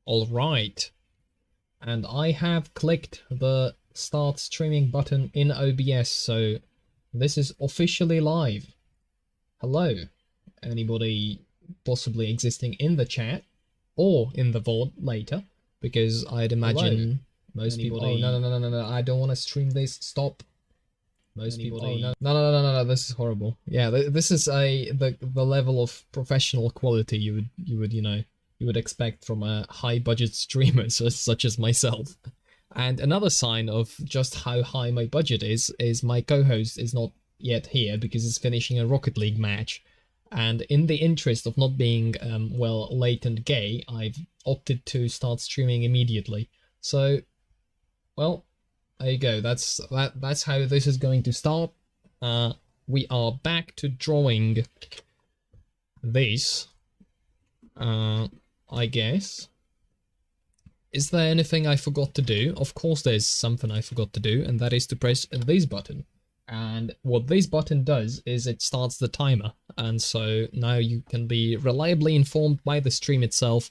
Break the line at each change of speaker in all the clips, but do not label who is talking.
Alright. And I have clicked the start streaming button in OBS, so this is officially live. Hello, anybody possibly existing in the chat or in the VOD later, because I'd imagine most people. Oh, no, I don't want to stream this. Stop. Most people. Oh, no, this is horrible. Yeah, this is the level of professional quality you would expect from a high budget streamer such as myself. And another sign of just how high my budget is my co-host is not yet here because he's finishing a Rocket League match. And in the interest of not being, well, late and gay, I've opted to start streaming immediately. So, well, there you go. That's how this is going to start. We are back to drawing this, I guess. Is there anything I forgot to do? Of course there's something I forgot to do, and that is to press this button. And what this button does is it starts the timer, and so now you can be reliably informed by the stream itself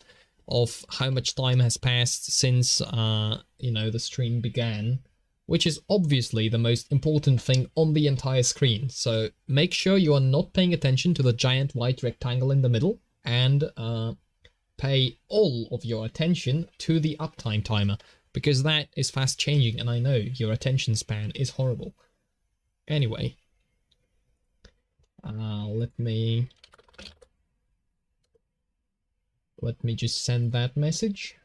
of how much time has passed since, the stream began, which is obviously the most important thing on the entire screen. So make sure you are not paying attention to the giant white rectangle in the middle, and pay all of your attention to the uptime timer, because that is fast changing, and I know your attention span is horrible. Anyway, let me just send that message,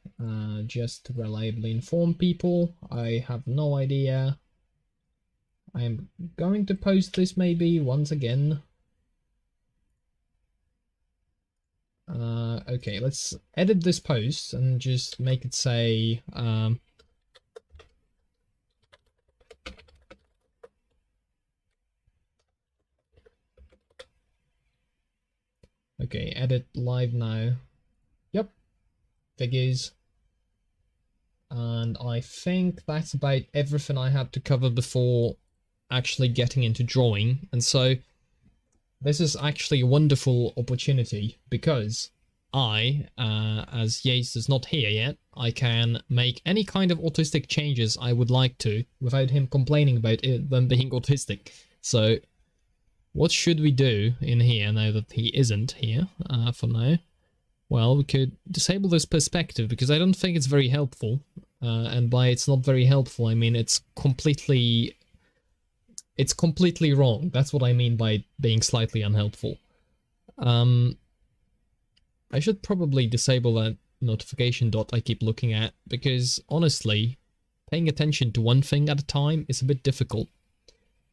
just to reliably inform people. I have no idea. I'm going to post this maybe once again. Okay, let's edit this post and just make it say, okay, edit live now. Yep, figures. And I think that's about everything I had to cover before actually getting into drawing. And so this is actually a wonderful opportunity because I, as Yates is not here yet, I can make any kind of autistic changes I would like to without him complaining about them being autistic. So what should we do in here now that he isn't here for now? Well, we could disable this perspective because I don't think it's very helpful. And by it's not very helpful, I mean it's completely wrong. That's what I mean by being slightly unhelpful. I should probably disable that notification dot I keep looking at, because honestly, paying attention to one thing at a time is a bit difficult.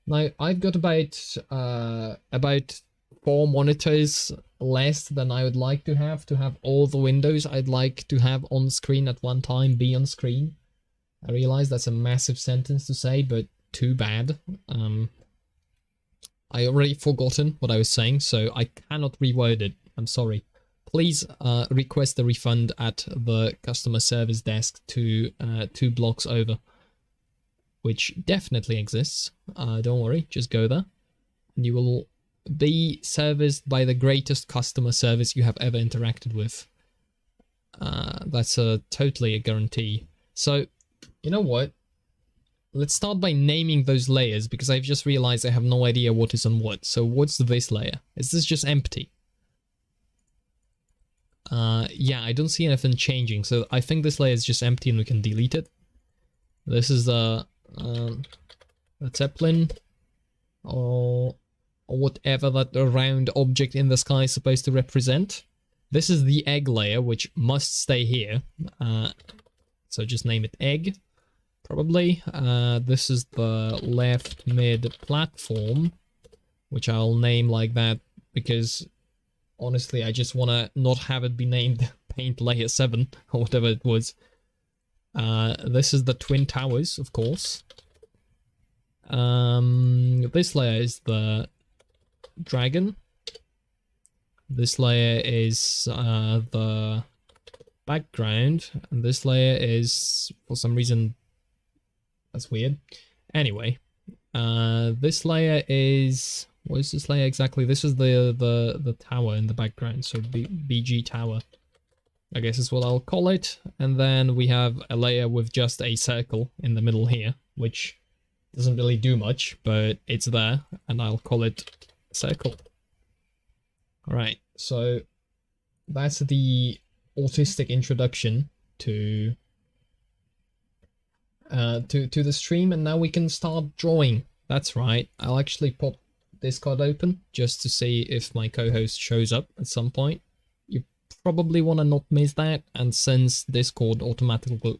Now, I've got about 4 monitors less than I would like to have all the windows I'd like to have on screen at one time be on screen. I realize that's a massive sentence to say, but too bad. I already forgotten what I was saying, so I cannot reword it. I'm sorry. Please request a refund at the customer service desk 2 blocks over, which definitely exists. Don't worry, just go there, and you will be serviced by the greatest customer service you have ever interacted with. That's totally a guarantee. So, you know what? Let's start by naming those layers, because I've just realized I have no idea what is on what. So what's this layer? Is this just empty? Yeah, I don't see anything changing, so I think this layer is just empty and we can delete it. This is the Zeppelin, or whatever that round object in the sky is supposed to represent. This is the egg layer, which must stay here. So just name it egg, probably. This is the left mid platform, which I'll name like that because honestly I just want to not have it be named paint layer 7 or whatever it was. This is the twin towers, of course. This layer is the dragon. This layer is the background, and this layer is, for some reason, that's weird. Anyway, this layer is, what is this layer exactly? This is the tower in the background, so BG tower. I guess is what I'll call it. And then we have a layer with just a circle in the middle here, which doesn't really do much, but it's there, and I'll call it circle. Alright, so that's the autistic introduction to the stream, and now we can start drawing. That's right, I'll actually pop Discord open just to see if my co-host shows up at some point. You probably want to not miss that, and since Discord automatically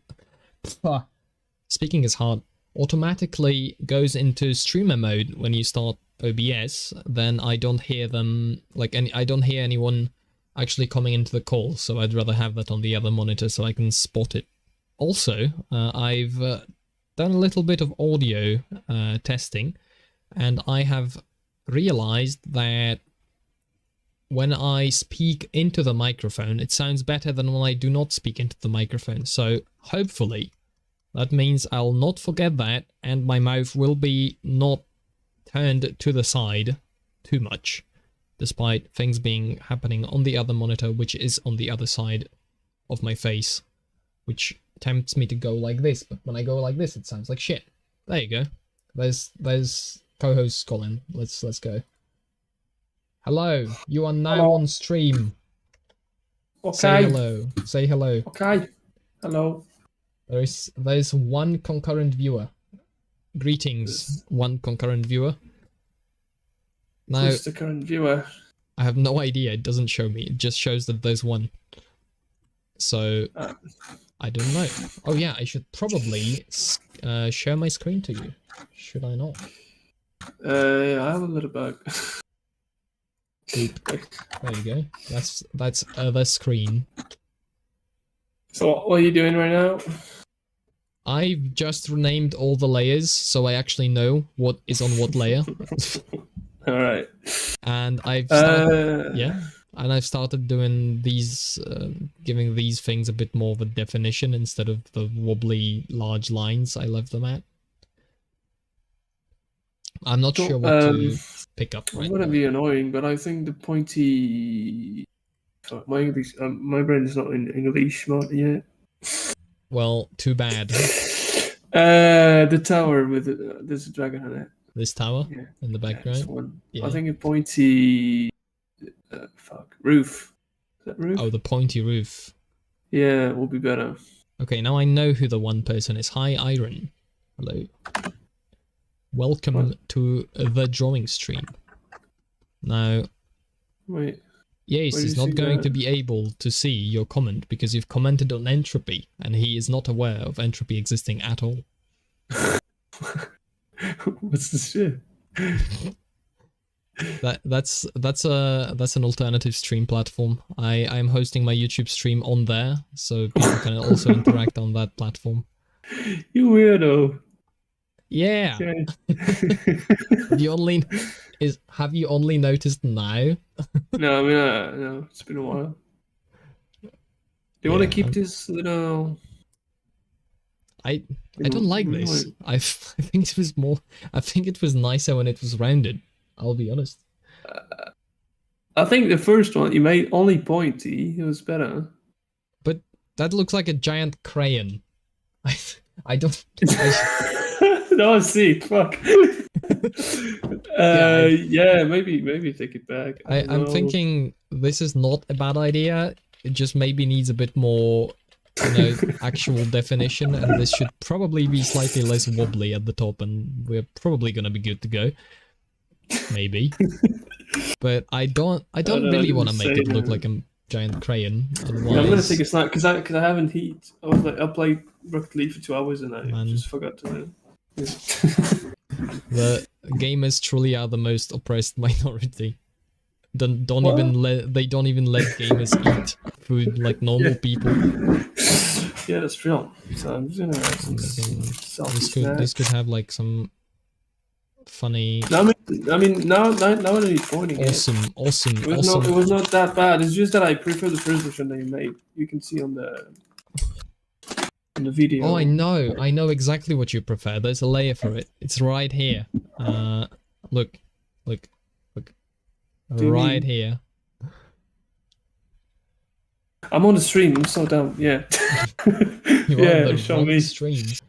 speaking is hard, automatically goes into streamer mode when you start OBS, then I don't hear them, I don't hear anyone actually coming into the call, so I'd rather have that on the other monitor so I can spot it. Also, I've done a little bit of audio testing, and I have realized that when I speak into the microphone, it sounds better than when I do not speak into the microphone. So hopefully that means I'll not forget that, and my mouth will be not turned to the side too much, despite things being happening on the other monitor, which is on the other side of my face, which tempts me to go like this, but when I go like this, it sounds like shit. There you go. There's co-host Colin. Let's go. Hello, you are now on stream.
Okay.
Say hello. Say hello.
Okay. Hello.
There's one concurrent viewer. Greetings, one concurrent viewer. Now,
who's the current viewer?
I have no idea. It doesn't show me. It just shows that there's one. So I don't know. Oh yeah, I should probably share my screen to you. Should I not?
I have a little bug.
Boop. There you go. That's the screen.
So what are you doing right now?
I've just renamed all the layers, so I actually know what is on what layer.
All right.
And I've started, and I've started doing these, giving these things a bit more of a definition instead of the wobbly large lines I left them at. I'm not sure what to pick up right
now. I'm gonna be annoying, but I think the pointy. My English, my brain is not in English mode yet.
Well, too bad.
The tower with there's a dragon on it.
This tower in the background.
One.
Yeah.
I think a pointy. Roof. Is that roof?
Oh, the pointy roof.
Yeah, it will be better.
Okay, now I know who the one person is. Hi, Iron. Hello. Welcome to the drawing stream. Now,
wait.
Yes, he's not going to be able to see your comment because you've commented on entropy, and he is not aware of entropy existing at all.
What's this shit?
That's an alternative stream platform. I'm hosting my YouTube stream on there, so people can also interact on that platform.
You weirdo.
Yeah. Okay. Have you only noticed now?
No, I mean no, it's been a while. Do you want to keep this little?
I don't like this. I think it was more. I think it was nicer when it was rounded. I'll be honest.
I think the first one you made only pointy. It was better.
But that looks like a giant crayon. I don't.
No, see, fuck. Maybe take it back.
I'm thinking this is not a bad idea. It just maybe needs a bit more, actual definition, and this should probably be slightly less wobbly at the top, and we're probably gonna be good to go. Maybe. But I don't really want to make it look like a giant crayon. Otherwise...
I'm gonna take a snap because I haven't heat. I played Rocket League for 2 hours and I just forgot to.
The gamers truly are the most oppressed minority. They don't even let gamers eat food like normal people.
Yeah, that's true. So I'm just gonna have some
this could have like some funny.
I mean, now I need pointing.
Awesome.
It was not that bad. It's just that I prefer the first version that you made. You can see on the video.
Oh, I know exactly what you prefer. There's a layer for it. It's right here. Look. Right here.
I'm on the stream. I'm so dumb. Yeah.
You're on
Yeah,
the
show
wrong
me.
streams.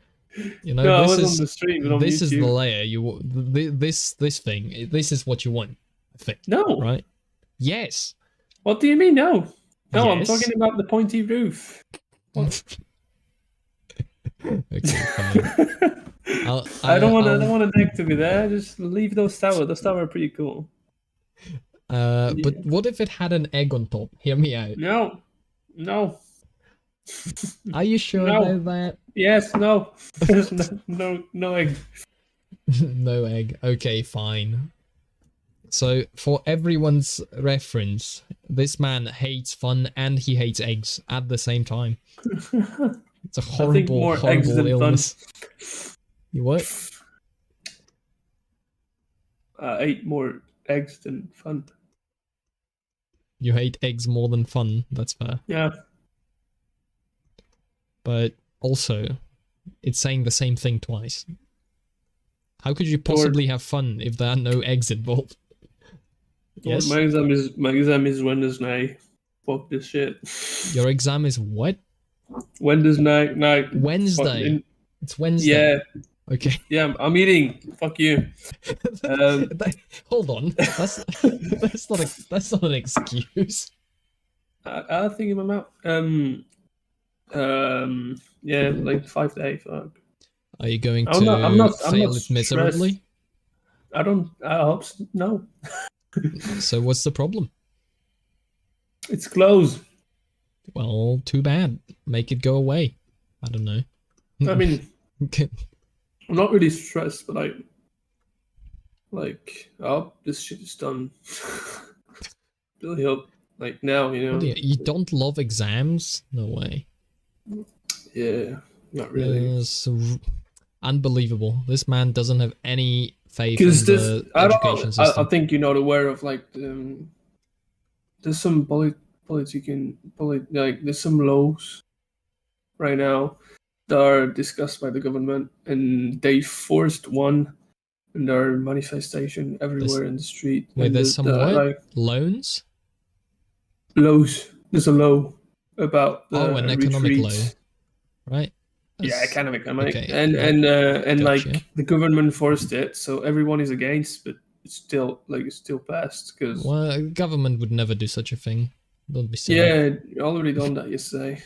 You know,
No, I
this
was on
is
the stream, but on
this is the
YouTube.
layer you this thing. This is what you want, I think.
No.
Right? Yes.
What do you mean? No. No, I'm
Yes.
talking about the pointy roof. What?
Okay, fine.
I don't want a deck to be there. Just leave those towers. Those towers are pretty cool.
But what if it had an egg on top? Hear me out.
No. No.
Are you sure
No.
about that?
Yes. No. There's no egg.
No egg. Okay, fine. So, for everyone's reference, this man hates fun and he hates eggs at the same time. It's a horrible,
more eggs
horrible
than
illness.
fun.
You what?
I ate more eggs than fun.
You hate eggs more than fun. That's fair.
Yeah.
But also, it's saying the same thing twice. How could you possibly have fun if there are no eggs involved? Yes?
My exam is Wednesday. Fuck this shit.
Your exam is what?
Wednesday night.
Wednesday. It's Wednesday.
Yeah.
Okay.
Yeah, I'm eating. Fuck you.
Hold on. That's not an excuse.
I think in my mouth. Yeah, like 5 days. Fuck.
Are you going to
I'm not
fail it miserably?
I hope so. No.
So what's the problem?
It's closed.
Well, too bad. Make it go away. I don't know.
I mean,
Okay.
I'm not really stressed, but I hope this shit is done. Really hope, like now, you know.
You don't love exams? No way.
Yeah, not really.
It's unbelievable. This man doesn't have any faith in
Because
the education system.
I think you're not aware of like there's some there's some laws right now that are discussed by the government, and they forced one in their manifestation everywhere in the street.
Wait,
and
there's some what? Like, loans?
Laws. There's a law about the
an economic
retreats.
law, right?
Yeah, economic.
Okay.
And
Gotcha.
like the government forced it, so everyone is against, but it's still passed because.
Well, government would never do such a thing. Don't be silly.
Yeah, already done that yesterday.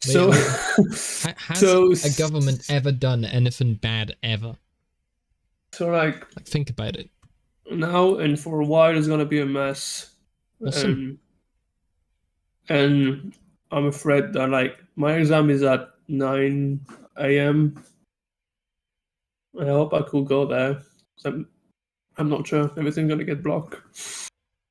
Has a government ever done anything bad ever?
So like
think about it.
Now and for a while, it's gonna be a mess.
Awesome.
And I'm afraid that like my exam is at 9 a.m. I hope I could go there. I'm not sure. Everything's gonna get blocked.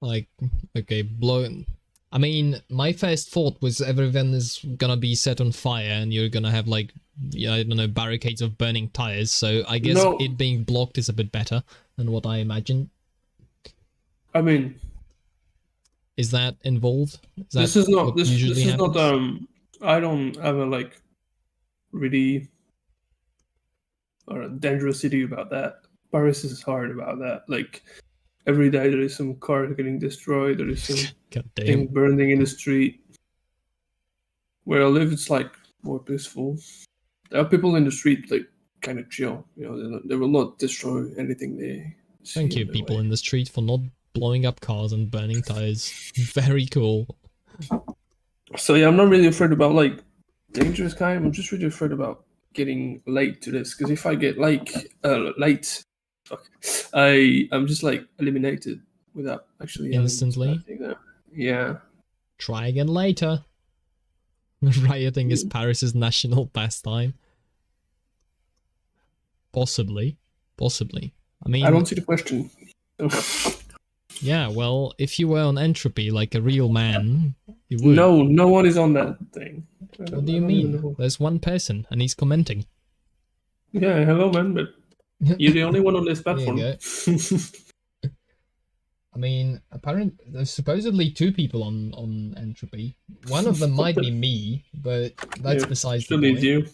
Like, okay, blown. I mean, my first thought was everyone is gonna be set on fire and you're gonna have like, I don't know, barricades of burning tires. So I guess it being blocked is a bit better than what I imagined. I
mean,
is that involved?
This is not. I don't have a like really or a dangerous city about that. Paris is hard about that. Like every day there is some car getting destroyed. There is some thing burning in the street. Where I live, it's like more peaceful. There are people in the street like kind of chill. You know, they will not destroy anything they.
Thank you, people in the street, for not blowing up cars and burning tires. Very cool.
So yeah, I'm not really afraid about like dangerous crime. I'm just really afraid about getting late to this, because if I get late, I'm just like eliminated without actually
instantly.
Yeah.
Try again later. Rioting is Paris's national pastime. Possibly. I mean,
I don't see the question.
Yeah, well, if you were on entropy like a real man, you would.
No one is on that thing.
What do you mean? There's one person, and he's commenting.
Yeah, hello, man, but you're the only one on this platform.
There you go. I mean, apparently, there's supposedly two people on entropy. One of them might be me, but that's besides the point.
You.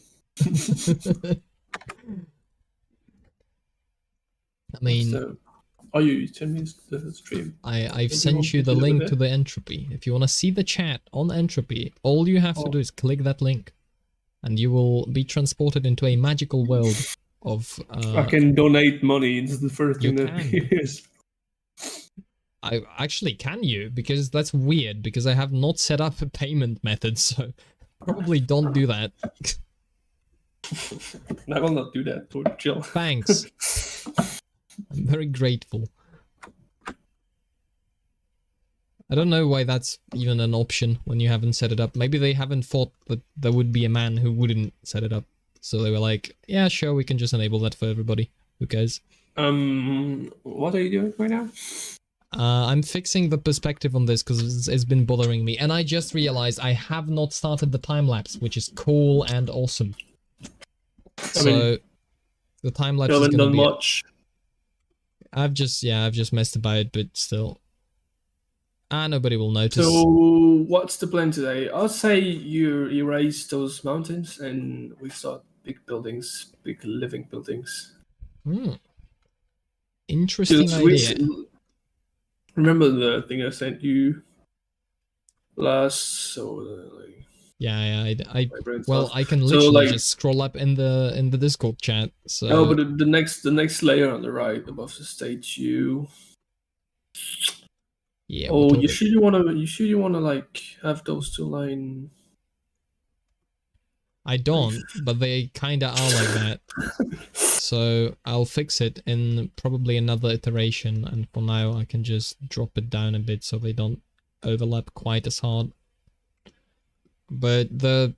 I mean,
Oh, you send me the stream.
I've sent you the link to the entropy. If you want to see the chat on entropy, all you have to do is click that link, and you will be transported into a magical world of.
I can donate money. It's the first thing that appears.
I actually can you, because that's weird, because I have not set up a payment method, so probably don't do that.
I will not do that. Chill.
Thanks. I'm very grateful. I don't know why that's even an option when you haven't set it up. Maybe they haven't thought that there would be a man who wouldn't set it up. So they were like, yeah, sure, we can just enable that for everybody. Who cares?
What are you doing right now?
I'm fixing the perspective on this because it's been bothering me. And I just realized I have not started the time-lapse, which is cool and awesome. So the time-lapse is going to be...
much.
I've just messed about it, but still. Nobody will notice.
So what's the plan today? I'll say you erase those mountains and we start big buildings, big living buildings.
Interesting idea.
Remember the thing I sent you last?
Yeah. I can literally just scroll up in the Discord chat. So.
Oh, but the next layer on the right above the stage,
Yeah.
Oh, you sure you wanna like have those two line?
I don't, but they kinda are like that. So I'll fix it in probably another iteration, and for now I can just drop it down a bit so they don't overlap quite as hard. But the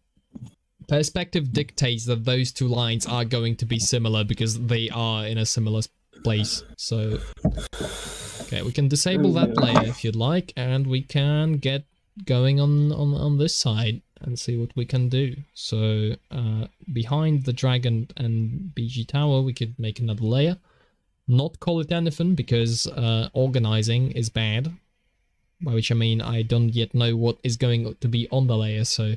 perspective dictates that those two lines are going to be similar because they are in a similar place. So okay, we can disable that layer if you'd like, and we can get going on this side and see what we can do. So behind the dragon and BG tower, we could make another layer. Not call it anything because organizing is bad. By which I mean I don't yet know what is going to be on the layer, so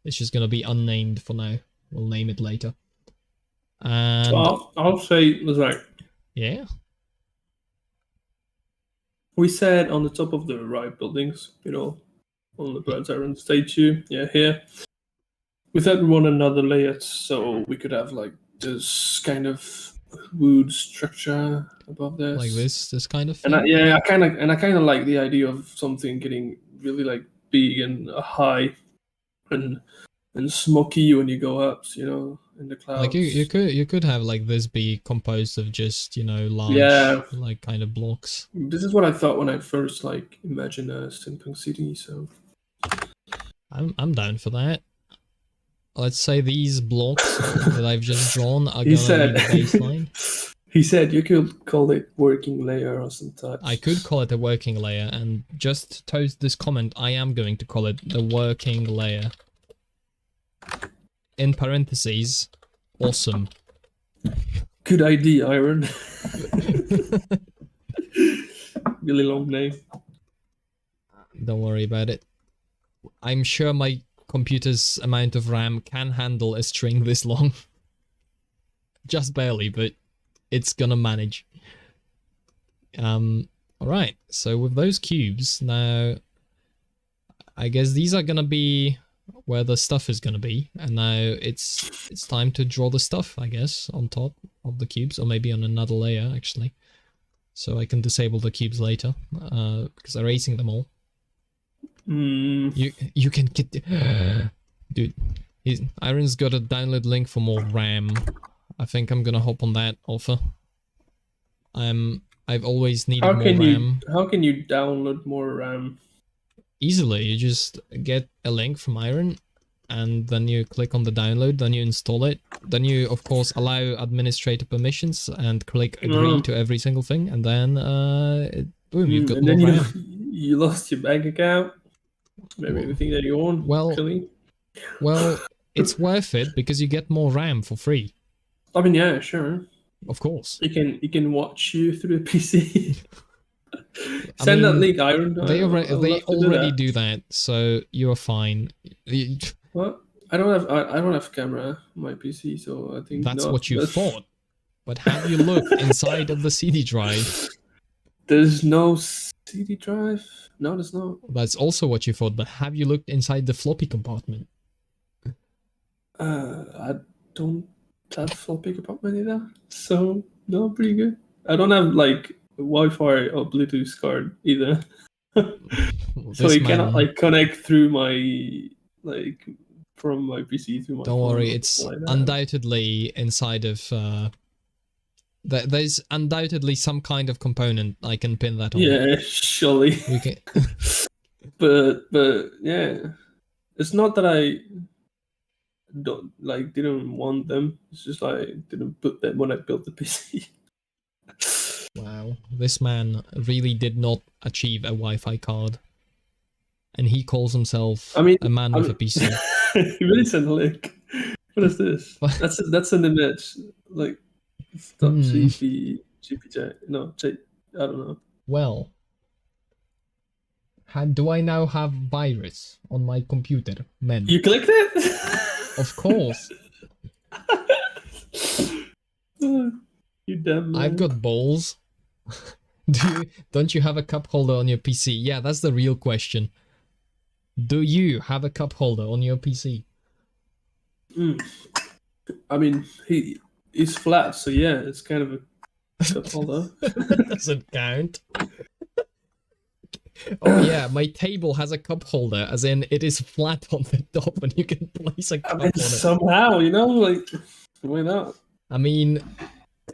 it's just going to be unnamed for now. We'll name it later. And
well, I'll say that's right.
Yeah.
We said on the top of the right buildings, on the Birds Iron statue, here. We said we want another layer so we could have like this kind of wood structure above this.
Like this kind of thing?
And I kind of like the idea of something getting really like big and high and smoky when you go up, in the clouds.
Like you could have like this be composed of just large like kind of blocks.
This is what I thought when I first like imagined a steampunk city. So
I'm down for that. Let's say these blocks that I've just drawn are gonna be the baseline.
He said you could call it working layer or some type.
I could call it a working layer, and just to toast this comment, I am going to call it the working layer. In parentheses, awesome.
Good idea, Iron. Really long name.
Don't worry about it. I'm sure my computer's amount of RAM can handle a string this long. Just barely, but it's gonna manage. Alright, so with those cubes, now I guess these are gonna be where the stuff is gonna be, and now it's time to draw the stuff, I guess, on top of the cubes, or maybe on another layer actually, so I can disable the cubes later because erasing them all. You can get dude. Iron's got a download link for more RAM. I think I'm gonna hop on that offer. I've always needed more RAM.
How can you download more RAM?
Easily, you just get a link from Iron, and then you click on the download, then you install it, then you of course allow administrator permissions and click agree to every single thing, and then boom, you've got more RAM.
You lost your bank account, maybe everything that you own.
Well, it's worth it because you get more RAM for free.
I mean, yeah, sure.
Of course.
You can watch you through a PC. Send that link, Iron.
They already do that, so you're fine.
What? I don't have camera on my PC, so I think
that's what you thought. But have you looked inside of the CD drive?
There's no CD drive. No, there's no.
That's also what you thought, but have you looked inside the floppy compartment?
I don't have floppy compartment either. So no, pretty good. I don't have like Wi-Fi or Bluetooth card either. So you cannot like connect through my like from my PC to my
Don't
phone
worry, it's
like
undoubtedly inside of there's undoubtedly some kind of component I can pin that on.
Yeah, surely.
We can
but yeah. It's not that I didn't want them. It's just I didn't put them when I built the PC.
Wow, this man really did not achieve a Wi-Fi card. And he calls himself a man with a PC.
He really sent a link. What is this? That's an image. Like GPJ. No, I don't know.
Well, do I now have virus on my computer, man?
You clicked it?
Of course.
You damn man.
I've got balls. Don't you have a cup holder on your PC? Yeah, that's the real question. Do you have a cup holder on your PC?
I mean, he's flat, so yeah, it's kind of a cup holder.
That doesn't count. Oh yeah, my table has a cup holder, as in it is flat on the top and you can place a cup on it.
Somehow, like, why not?
I mean...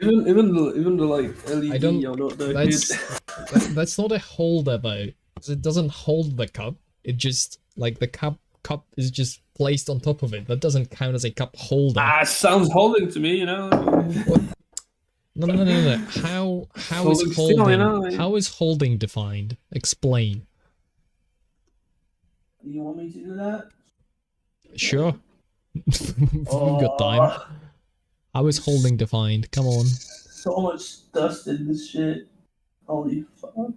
Even the like LED
I don't...
or not,
that's not a holder though. It doesn't hold the cup. It just, like, the cup is just placed on top of it. That doesn't count as a cup holder.
Sounds holding to me,
What? No. How is holding? How is holding defined? Explain.
You want me to do that?
Sure. We've got time. How is holding defined? Come on.
So much dust in this shit. Holy fuck.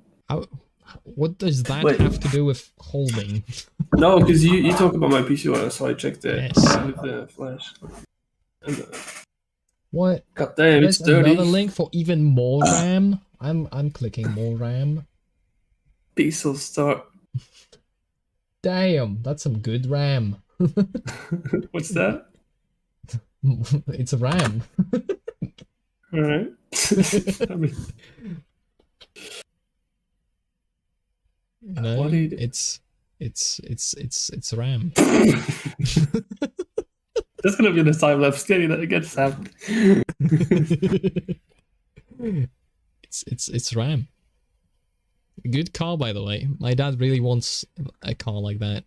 What does that have to do with holding?
No, because you talk about my PC, so I checked it with the flash.
What?
God damn,
There's
it's dirty.
Another link for even more RAM. I'm clicking more RAM.
Pixel start.
Damn, that's some good RAM.
What's that?
It's a RAM.
All right. I mean,
no, it's RAM.
That's gonna be in the time lapse. Getting that again, Sam.
It's RAM. Good car, by the way. My dad really wants a car like that,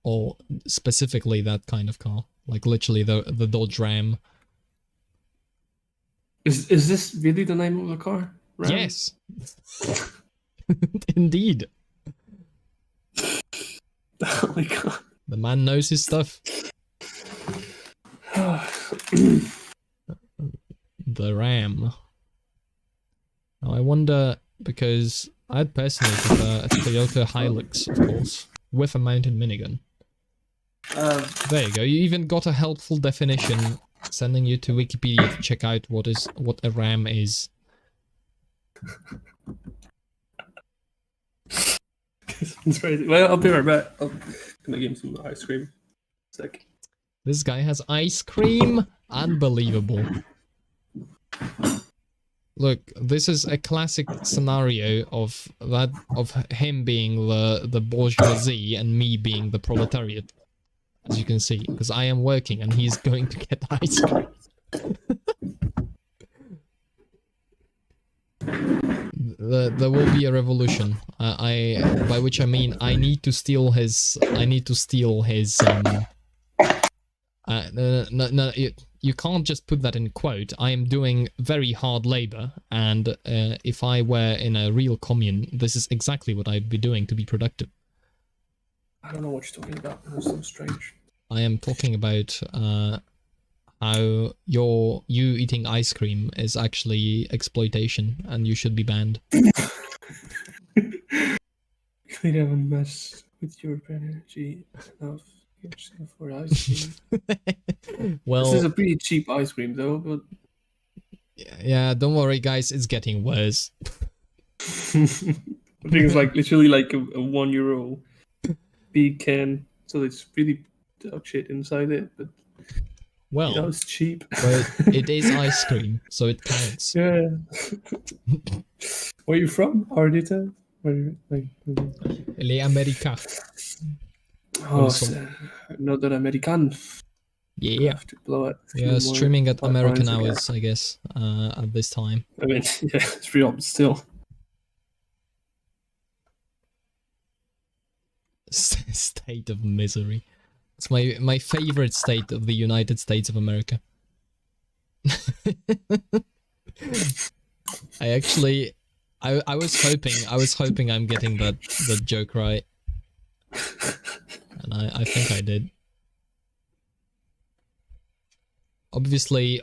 or specifically that kind of car, like literally the Dodge Ram.
Is this really the name of the car? Ram?
Yes. Indeed.
Oh my god.
The man knows his stuff. The Ram. Now I wonder, because I'd personally prefer a Toyota Hilux, of course, with a mounted minigun. There you go. You even got a helpful definition, sending you to Wikipedia to check out what a Ram is.
It's crazy. Well, I'll be right back. I'm gonna give him some ice cream. Sec.
This guy has ice cream? Unbelievable. Look, this is a classic scenario of him being the bourgeoisie and me being the proletariat. As you can see, because I am working and he's going to get ice cream. There will be a revolution. By which I mean I need to steal his. No, you can't just put that in quote. I am doing very hard labor, and if I were in a real commune, this is exactly what I'd be doing to be productive.
I don't know what you're talking about. That's so strange.
I am talking about how you eating ice cream is actually exploitation, and you should be banned.
Clean up and mess with your energy enough. For ice cream.
Well,
this is a pretty cheap ice cream, though. But
yeah, don't worry, guys. It's getting worse.
I think it's like literally like a €1 big can, so it's really dog shit inside it, but
Well,
it's cheap.
but it is ice cream, so it counts.
Yeah. Where are you from? Ardita?
Le America.
Oh, another American.
Yeah.
Have to blow it.
Yeah, streaming at American
again.
hours, I guess, at this time.
I mean, yeah, it's real, still.
State of misery. It's my favorite state of the United States of America. I was hoping I'm getting that joke right. And I think I did. Obviously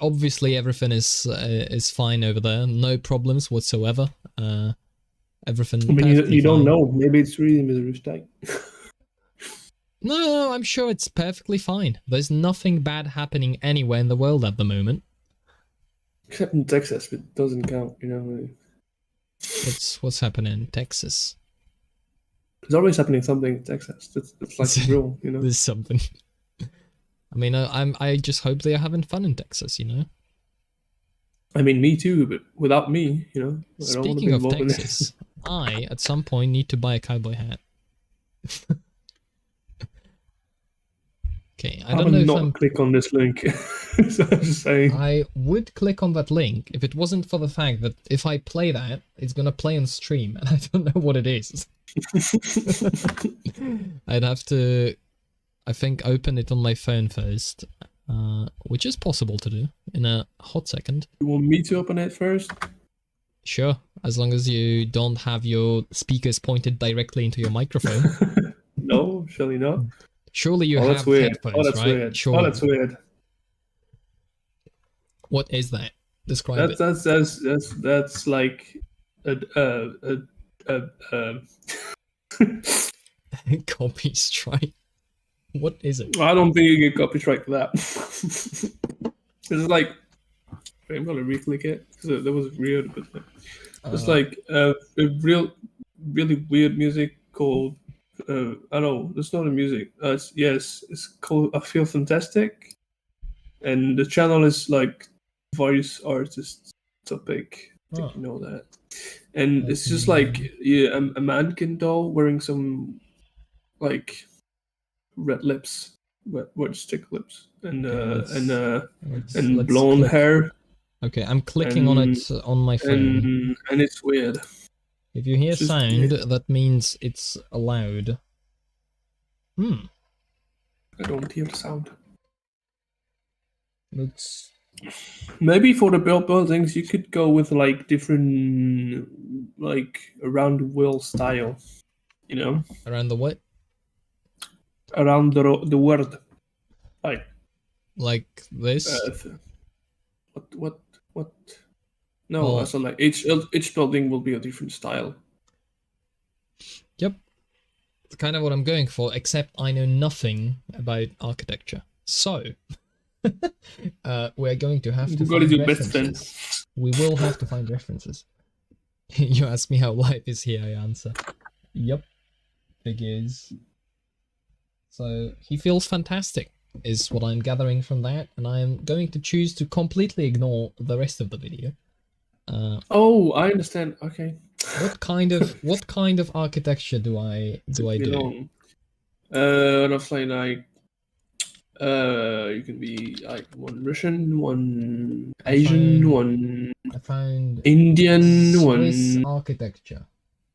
everything is fine over there. No problems whatsoever. Everything.
I mean, you don't know. Maybe it's really misery state.
No, I'm sure it's perfectly fine. There's nothing bad happening anywhere in the world at the moment.
Except in Texas, but it doesn't count, you know.
What's happening in Texas?
There's always happening something in Texas. It's like a rule, you know.
There's something. I mean, I just hope they are having fun in Texas, you know.
I mean, me too, but without me, you know.
Speaking of Texas, I at some point need to buy a cowboy hat. Okay, I don't know if I'm...
click on this link. So I'm just saying.
I would click on that link if it wasn't for the fact that if I play that, it's gonna play on stream, and I don't know what it is. I'd have to, I think, open it on my phone first, which is possible to do in a hot second.
You want me to open it first?
Sure, as long as you don't have your speakers pointed directly into your microphone.
No, surely not.
Surely you have headphones,
that's
right?
Weird.
Surely.
Oh, that's weird.
What is that? Describe it.
That's like
Copy strike. What is it?
I don't think you get copy strike for that. It's like, I'm gonna re-click it because that was weird, but it's like a really weird music called. I know it's not a music. It's called I Feel Fantastic, and the channel is like voice artist topic. I think you know that. And it's just like a mannequin doll wearing some like red lips, wet stick lips, and blonde hair.
Okay, I'm clicking on it on my phone,
and it's weird.
If you hear sound, that means it's allowed.
I don't hear the sound.
Looks...
Maybe for the buildings, you could go with like different, like around the world style. You know.
Around the what?
Around the world.
Like this.
What? No, so like each building will be a different style.
Yep. It's kind of what I'm going for, except I know nothing about architecture. So, we're going to have to find references. We will have to find references. You ask me how life is here, I answer. Yep. Figures. So, he feels fantastic, is what I'm gathering from that, and I am going to choose to completely ignore the rest of the video.
I understand. Okay.
What kind of architecture do I do?
Roughly like you can be like one Russian, one Asian, one Indian,
Swiss architecture.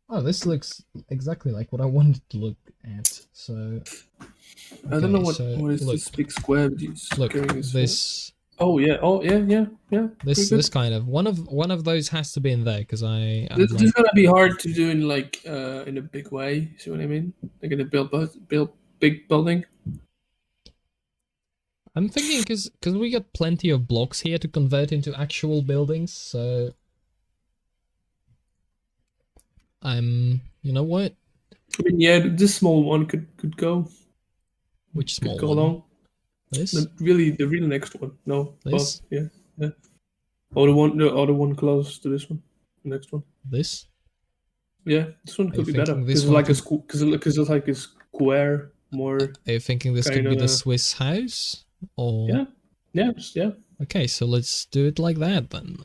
Oh, this looks exactly like what I wanted to look at. So
I don't know what is this big square.
Look, this.
Oh yeah.
This kind of one of those has to be in there because
This is gonna be hard to do in like in a big way. See what I mean? They're gonna build big building.
I'm thinking because we got plenty of blocks here to convert into actual buildings. So you know what?
I mean, yeah, this small one could go.
Which small
go
one?
Along.
This?
The really next one. No.
This?
Yeah. Or the one close to this one. The next one.
This?
Yeah, this one
Are you
could be better
thinking
because
this
it's
one
like a
could?
because it's like a square, more
Are you thinking this could
kind
be the
of.
Swiss house? Or
Yeah, yeah.
okay, so let's do it like that then.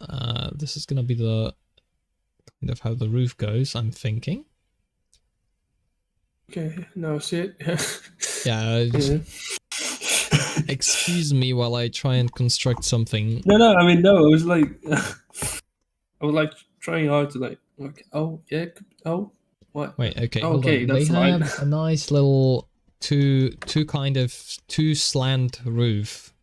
This is gonna be the kind of how the roof goes, I'm thinking.
Okay, now see it.
Yeah.
Yeah.
Excuse me while I try and construct something.
No. I mean, no. It was like I was like trying hard to like. Okay. Oh yeah. Oh what?
Wait, okay,
Oh,
hold
okay,
on. They
that's fine.
have a nice little two slant roof.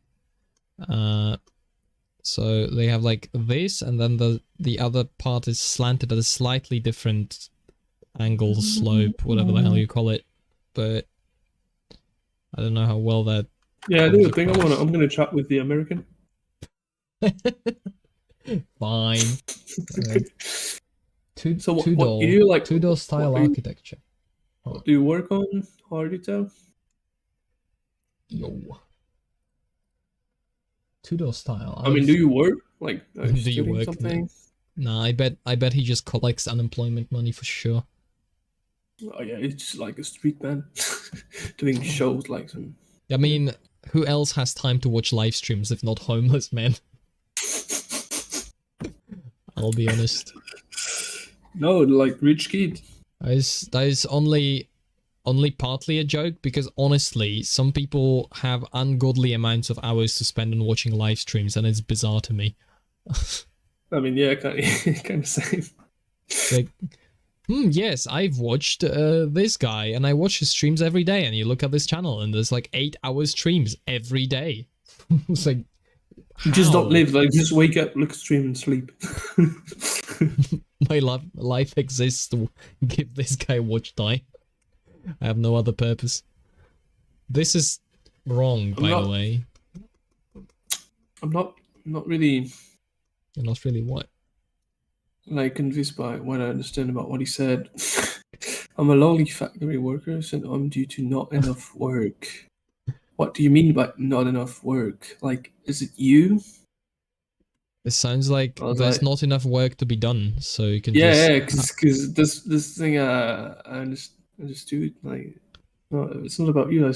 So they have like this, and then the other part is slanted at a slightly different angle, slope, whatever the hell you call it. But I don't know how well that.
Yeah, I do think I'm gonna chat with the American.
Fine.
So what do you like?
Tudor style architecture.
What do you work on? Hard detail?
Yo. Tudor style.
I mean, do you work? Like, are
Do you work?
something?
No, I bet he just collects unemployment money for sure.
Oh yeah, it's just like a street band doing shows like some.
I mean, who else has time to watch live streams if not homeless men? I'll be honest.
No, like rich kid.
That is only partly a joke, because honestly, some people have ungodly amounts of hours to spend on watching live streams, and it's bizarre to me.
I mean, yeah, kind of same.
Like, yes, I've watched this guy, and I watch his streams every day, and you look at this channel, and there's like 8-hour streams every day. It's like,
how? Just don't live, like, just wake up, look at stream, and sleep.
My life exists to give this guy watch time. I have no other purpose. This is wrong, by the way.
I'm not really.
You're not really what?
Like, convinced by what I understand about what he said. I'm a lowly factory worker, so I'm due to not enough work. What do you mean by not enough work? Like, is it you?
It sounds like there's not enough work to be done, so you can just...
Yeah, because this thing I understood, like, no, it's not about you.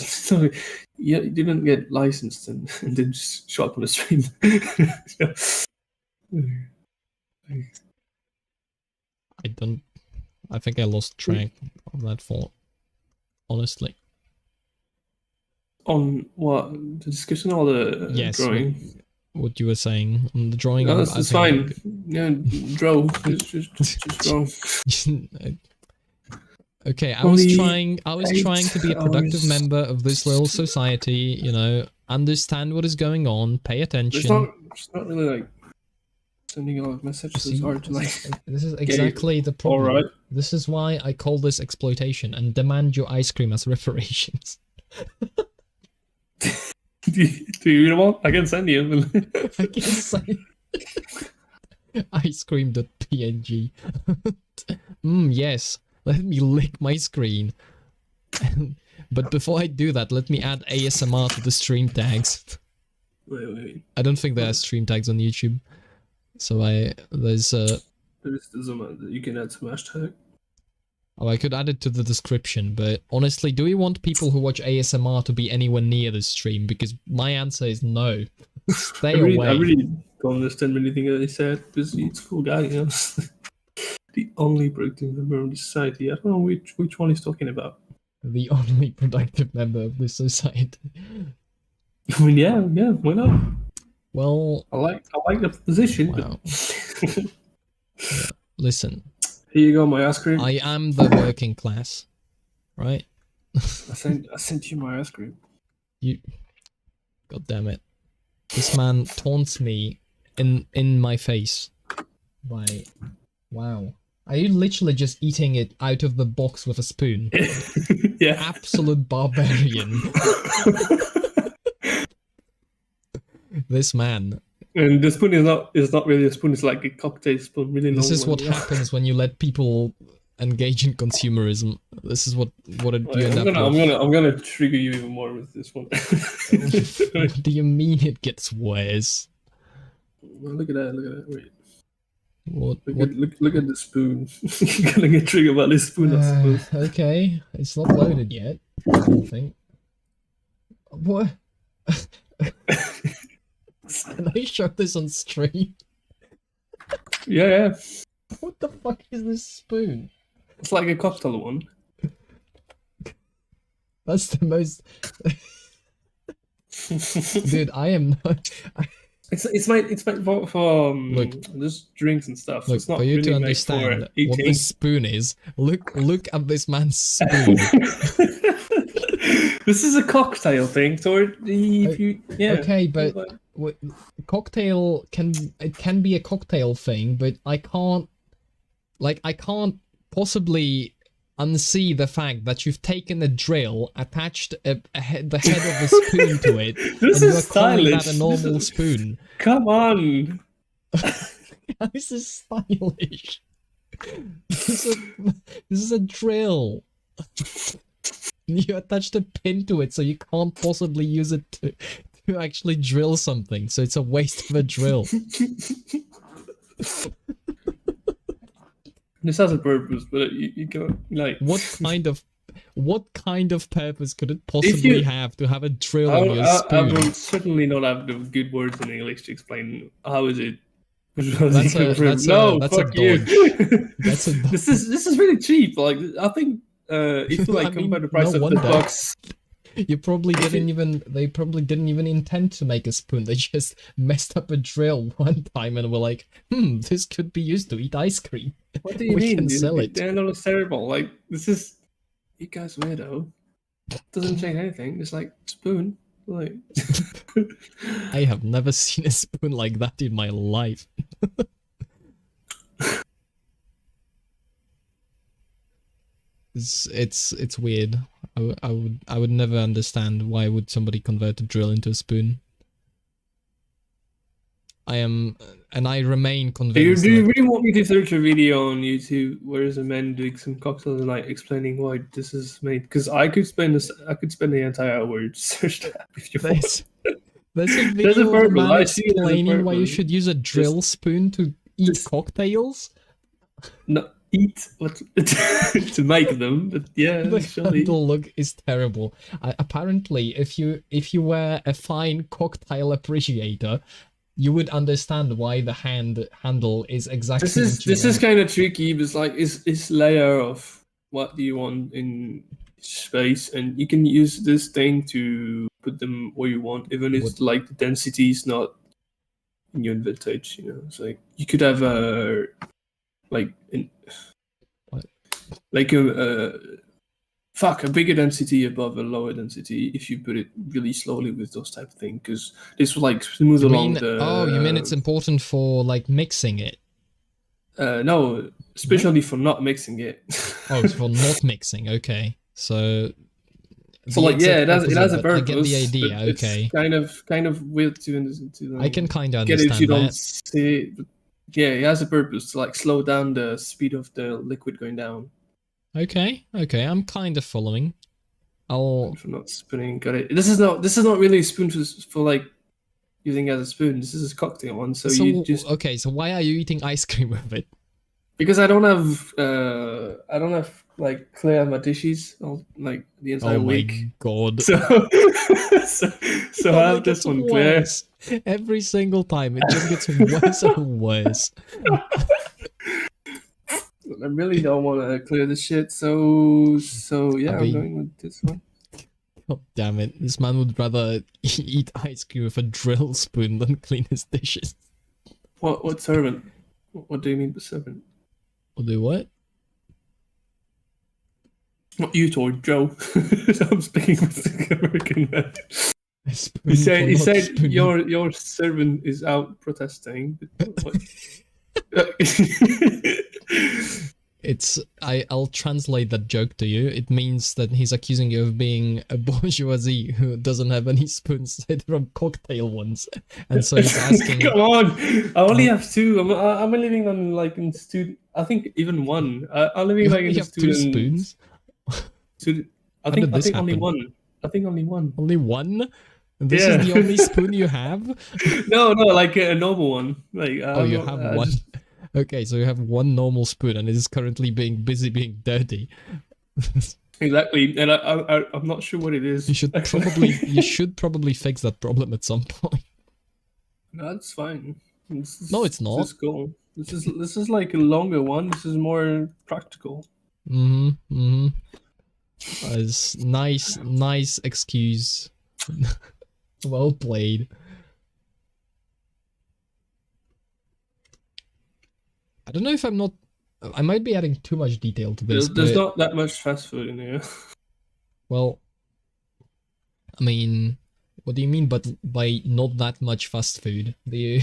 You didn't get licensed and then just show up on the stream.
I think I lost track of that thought, honestly.
On what? The discussion or the drawing?
What you were saying on the drawing.
No, that's fine. Yeah, draw. Just draw.
Okay, I was trying to be a productive member of this little society, you know, understand what is going on, pay attention.
It's not really like sending out messages. It's hard to like.
This is exactly the problem.
All right.
This is why I call this exploitation and demand your ice cream as reparations.
Do you want? I can send you.
I can send ice cream.png. Yes, let me lick my screen. But before I do that, let me add ASMR to the stream tags.
Wait.
I don't think there are stream tags on YouTube. So there's
a you can add some hashtag.
Oh, I could add it to the description, but honestly, do we want people who watch ASMR to be anywhere near the stream? Because my answer is no. Stay away.
I really don't understand anything that he said, because he's a cool guy, you know. The only productive member of the society. I don't know which one he's talking about.
The only productive member of this society.
I mean, yeah, why not?
Well,
I like the position.
Wow. Yeah, listen.
Here you go, my ice cream.
I am the working class, right?
I sent you my ice cream.
God damn it! This man taunts me in my face. Wow. Are you literally just eating it out of the box with a spoon?
Yeah.
Absolute barbarian. This man.
And the spoon is not really a spoon. It's like a cocktail spoon. Really long.
This is what happens when you let people engage in consumerism. This is what you end up with.
I'm gonna trigger you even more with this one.
What do you mean it gets worse?
Well, look at that. Wait. Look at the spoon. You're gonna get triggered about this spoon, I suppose.
Okay, it's not loaded yet. I don't think. What? Can I show this on stream?
Yeah.
What the fuck is this spoon?
It's like a cocktail one.
That's the most... Dude, I am not...
It's made for just drinks and stuff.
Look,
it's not
for you
really
to understand what
eating.
this spoon is, look at this man's spoon.
This is a cocktail thing, so if you
Okay, but cocktail can be a cocktail thing, but I can't possibly unsee the fact that you've taken a drill, attached the head of a spoon to it,
This
and
is
you're calling
stylish.
that a normal spoon.
Come on.
This is stylish. This is a drill. You attached a pin to it, so you can't possibly use it to actually drill something. So it's a waste of a drill.
This has a purpose, but you go like
what kind of purpose could it possibly have to have a drill on your spoon?
I will certainly not have the good words in English to explain how is it.
That's a dodge. That's a dodge.
This is really cheap. Like I think if you like compare the price of the box.
They probably didn't even intend to make a spoon. They just messed up a drill one time and were like, this could be used to eat ice cream.
What do you
we
mean?
Can sell it.
They're not terrible. Like this is, you guys weirdo. Doesn't change anything. It's like spoon. Like
I have never seen a spoon like that in my life. It's weird. I would never understand why would somebody convert a drill into a spoon. I remain convinced.
Do you really want me to search a video on YouTube where there's a man doing some cocktails and like explaining why this is made? Because I could spend the entire hour to search that if you want.
There's a video of a man explaining why you should use a drill spoon to eat cocktails.
No, eat what to make them, but yeah.
The handle look is terrible. Apparently, if you were a fine cocktail appreciator, you would understand why the handle is exactly.
This is kind of tricky, because like it's layer of what do you want in space, and you can use this thing to put them where you want, even if like the density is not in your advantage. You know, it's like you could have a bigger density above a lower density if you put it really slowly with those type of things, because this will like smooth along the.
Oh, you mean it's important for like mixing it?
No, especially for not mixing it.
Oh, it's for not mixing. Okay, so.
So like yeah, it has a purpose.
I get the idea. Okay.
It's kind of weird to
I can kind of
get
understand
it if you
that.
don't see it. But yeah, it has a purpose to like slow down the speed of the liquid going down.
Okay, I'm kind of following.
For not spinning, got it. This is not really a spoon for like using as a spoon. This is a cocktail one, so you just.
Okay, so why are you eating ice cream with it?
Because I don't have like clear my dishes like the entire week.
Oh my god!
So I have this one clear.
Every single time, it just gets worse and worse.
I really don't want to clear the shit, so yeah, I'm going with this one.
God damn it! This man would rather eat ice cream with a drill spoon than clean his dishes.
What servant? What do you mean by servant?
Or do what?
What you told Joe? I'm speaking with the American man. He said your servant is out protesting.
I'll translate that joke to you. It means that he's accusing you of being a bourgeoisie who doesn't have any spoons from cocktail ones, and so he's asking.
Come on, I only have two. I'm living on like in student. I think even one. I'm living like in student.
2 spoons.
I think only one. I think only one.
Only one. And this is the only spoon you have?
No, like a normal one. Like
you have one. Okay, so you have one normal spoon and it is currently being dirty.
Exactly, and I'm not sure what it is.
You should probably fix that problem at some point.
No, that's fine.
No, it's not.
This is cool. This is like a longer one. This is more practical.
As nice excuse. Well played. I don't know if I might be adding too much detail to this.
There's not that much fast food in here.
Well, I mean, what do you mean by not that much fast food? Do you?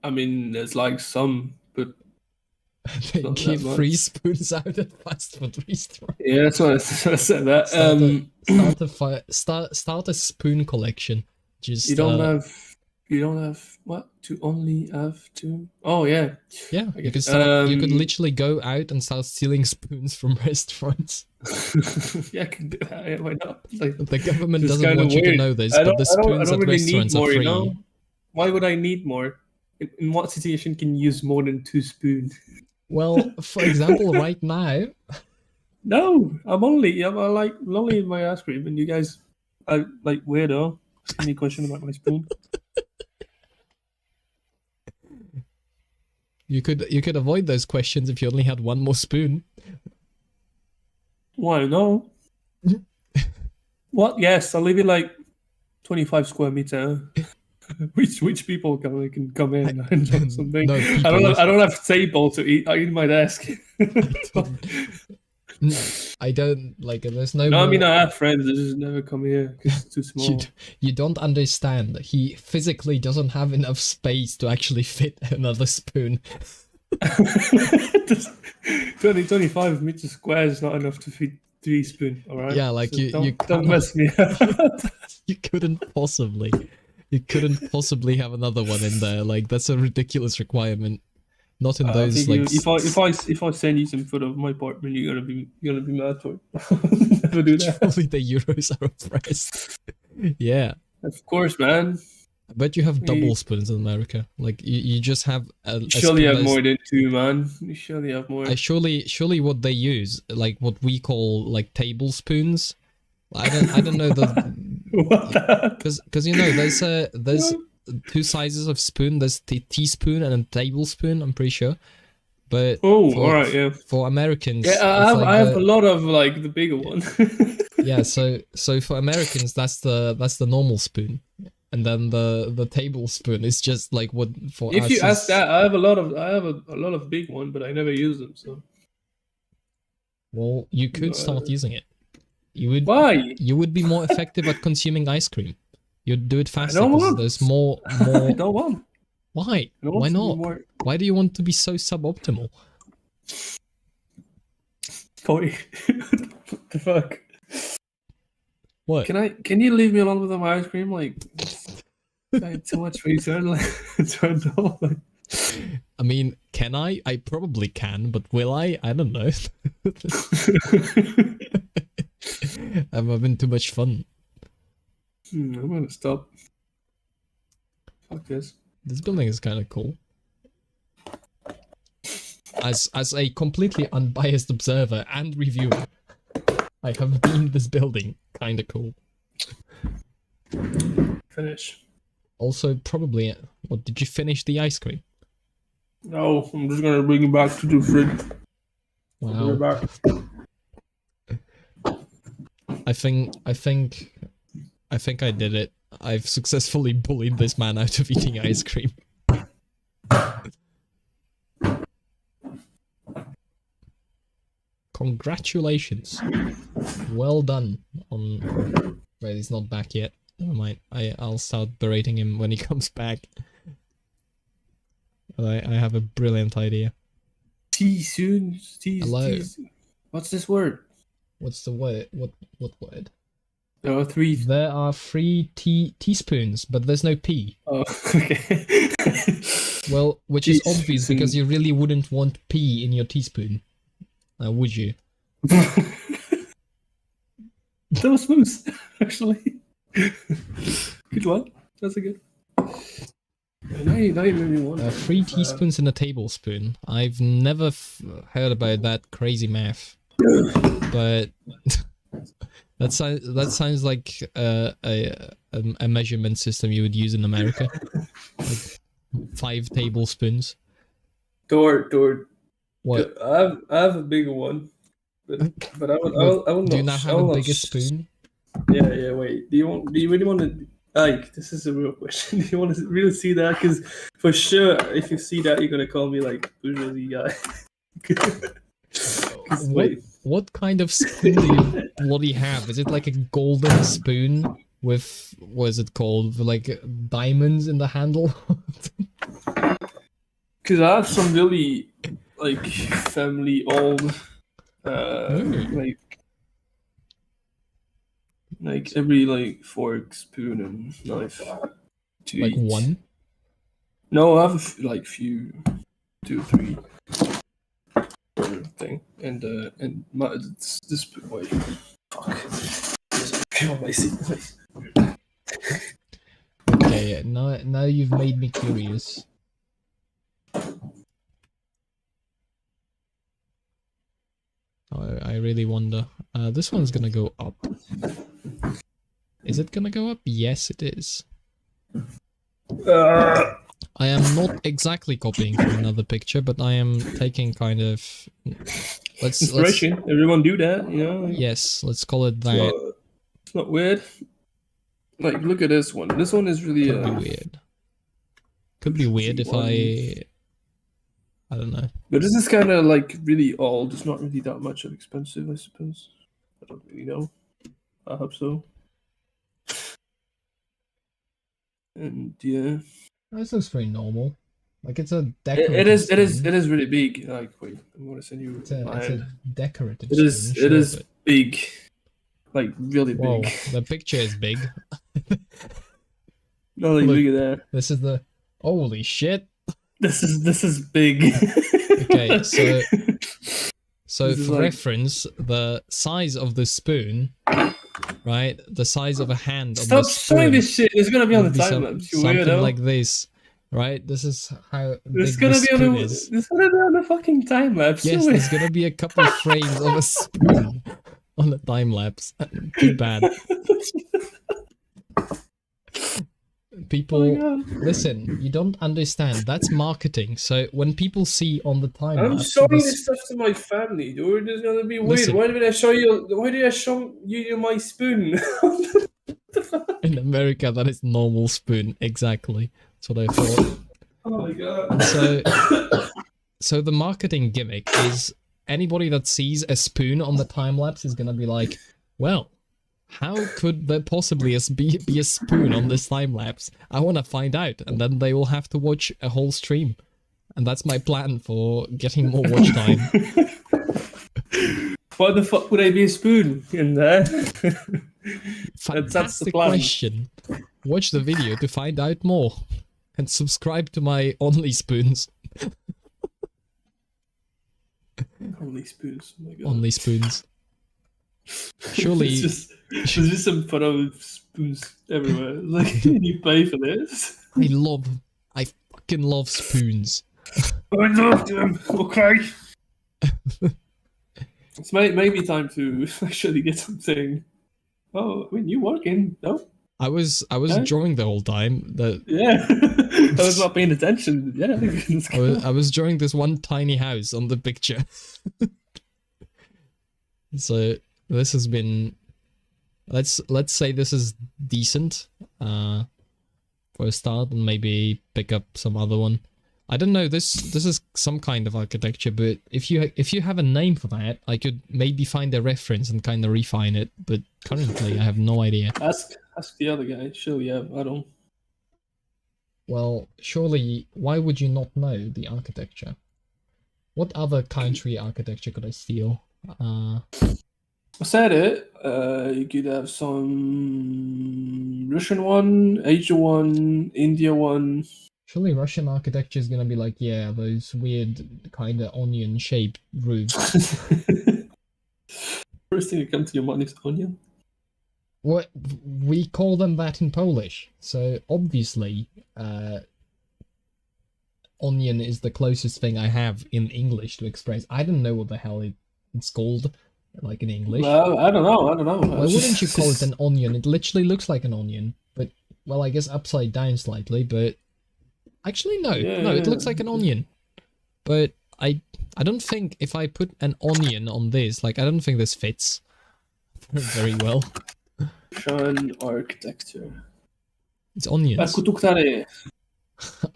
I mean, there's like some, but
they give free spoons out at fast food restaurants.
Yeah, that's what I said. That
start a spoon collection. Just
you don't have what to only have to. Oh yeah.
Yeah, you could literally go out and start stealing spoons from restaurants.
Yeah, I can do that. Yeah, why not? Like,
the government doesn't want you to know this, but the spoons at restaurants are free.
You know? Why would I need more? In what situation can you use more than 2 spoons?
Well, for example, right now.
No, I'm only in my ice cream, and you guys are like weirdo. Asking me a question about my spoon.
You could avoid those questions if you only had one more spoon.
Why no? What? Yes, I'll leave it like 25 square meter. Which people can come in and do something. No, I don't have a table to eat. I eat my desk.
I don't like. There's no.
No, I mean I have friends that just never come here because it's too small.
You don't understand. He physically doesn't have enough space to actually fit another spoon.
25 meters square is not enough to fit 3 spoons. All right.
Yeah, like
so don't mess me up.
You couldn't possibly have another one in there. Like that's a ridiculous requirement. Not in those like.
If I send you some food of my apartment, you're gonna be mad for it. Never do that.
Probably the Euros are oppressed. Yeah.
Of course, man.
I bet you have double spoons in America. Like you just have.
Surely have more than 2, man. You surely have more.
Surely what they use, like what we call like tablespoons. I don't know the. Because you know there's 2 sizes of spoon. There's the teaspoon and a tablespoon. I'm pretty sure. But
all right, yeah.
For Americans,
yeah, I have a lot of like the bigger one.
Yeah, so for Americans, that's the normal spoon, and then the tablespoon is just like what for.
If you ask that, I have a lot of big one, but I never use them. So.
Well, you could start using it. You would.
Why?
You would be more effective at consuming ice cream. You'd do it faster because there's more.
I don't want.
Why? Why not? Why do you want to be so suboptimal?
Boy, what the fuck?
What?
Can you leave me alone with my ice cream? Like, too much for you turned off.
I mean, can I? I probably can, but will I? I don't know. I'm having too much fun.
I'm gonna stop. Fuck this.
This building is kind of cool. As a completely unbiased observer and reviewer, I have deemed this building kind of cool.
Finish.
Also, probably, what, did you finish the ice cream?
No, I'm just gonna bring it back to the fridge.
Wow. I think I did it. I've successfully bullied this man out of eating ice cream. Congratulations. Well done on... Wait, he's not back yet. Never mind. I'll start berating him when he comes back. I have a brilliant idea. Hello.
What's this word?
What's the word? What word?
There are 3.
There are 3 teaspoons, but there's no P.
Oh, okay.
Well, which is obvious because you really wouldn't want P in your teaspoon. Would you?
That was smooth, actually. Good one. That's a good. Now you made me wonder.
3 teaspoons in a tablespoon. I've never heard about that crazy math, but that sounds like a measurement system you would use in America. Like 5 tablespoons.
Dord.
What?
I have a bigger one, but I will not.
Do you now have a bigger spoon?
Yeah. Wait. Do you really want to? Like, this is a real question. Do you want to really see that? Because for sure, if you see that, you're gonna call me like bourgeoisie guy.
What kind of spoon do you bloody have? Is it like a golden spoon with, what is it called? Like diamonds in the handle?
Because I have some really like family old, like every like fork, spoon, and knife to
like
eat.
One?
No, I have like few, 2, 3 thing, and this. Wait, fuck. Come on, my seat.
Okay, now you've made me curious. I really wonder. This one's gonna go up. Is it gonna go up? Yes, it is. I am not exactly copying from another picture, but I am taking kind of
inspiration. Everyone do that, you know.
Yes, let's call it that.
It's not weird. Like, look at this one. This one is really
Could be weird. Could be weird if I don't know.
But this is kind of like really old. It's not really that much of expensive, I suppose. I don't really know. I hope so. And yeah,
This looks very normal. Like it's a decorative.
It is really big. Like, wait, I'm gonna send you.
It's a decorative.
It is big. Like really
Whoa,
big.
the picture is big.
No, like, look at that.
This is the holy shit.
This is big.
Okay, so for reference, the size of the spoon, right? The size of a hand.
Stop showing this shit. It's gonna be on the time lapse. You
something
weirdo.
like this, right? This is how
It's
big
gonna
the
be on
spoon
the.
is.
It's gonna be on the fucking time lapse.
Yes, there's gonna be a couple of frames of a spoon on the time lapse. Too bad. People, listen, you don't understand. That's marketing. So when people see on the time
I'm
lapse,
showing this stuff to my family, dude. It's gonna be weird.
Listen.
Why did I show you my spoon?
in America, that is normal spoon. Exactly. That's what I thought.
Oh my god.
So the marketing gimmick is anybody that sees a spoon on the time lapse is gonna be like, well, how could there possibly be a spoon on this time lapse? I want to find out, and then they will have to watch a whole stream, and that's my plan for getting more watch time.
Why the fuck would I be a spoon in there?
Fantastic
that's the plan.
question. Watch the video to find out more, and subscribe to my Only Spoons.
Only spoons. Oh my god.
Only Spoons. Surely.
There's just some photo of spoons everywhere. Like, you pay for this?
I fucking love spoons.
I love them. Okay. It's maybe time to actually get something. Oh, I mean, you working? No.
I was drawing the whole time.
Yeah. I was not paying attention. Yeah.
I was drawing this one tiny house on the picture. So this has been. Let's say this is decent for a start, and maybe pick up some other one. I don't know. This is some kind of architecture, but if you have a name for that, I could maybe find a reference and kind of refine it. But currently, I have no idea.
Ask the other guy. Sure, yeah, I don't.
Well, surely, why would you not know the architecture? What other country architecture could I steal?
I said it. You could have some Russian one, Asia one, India one.
Surely Russian architecture is gonna be like, yeah, those weird kind of onion-shaped roofs.
First thing that comes to your mind is onion.
What we call them that in Polish. So obviously, onion is the closest thing I have in English to express. I don't know what the hell it's called, like in English.
Well, I don't know.
Why wouldn't you call it an onion? It literally looks like an onion, but well, I guess upside down slightly. But actually, no, it looks like an onion. But I don't think if I put an onion on this, like I don't think this fits very well.
Russian architecture.
It's onions.
Arkutuktare.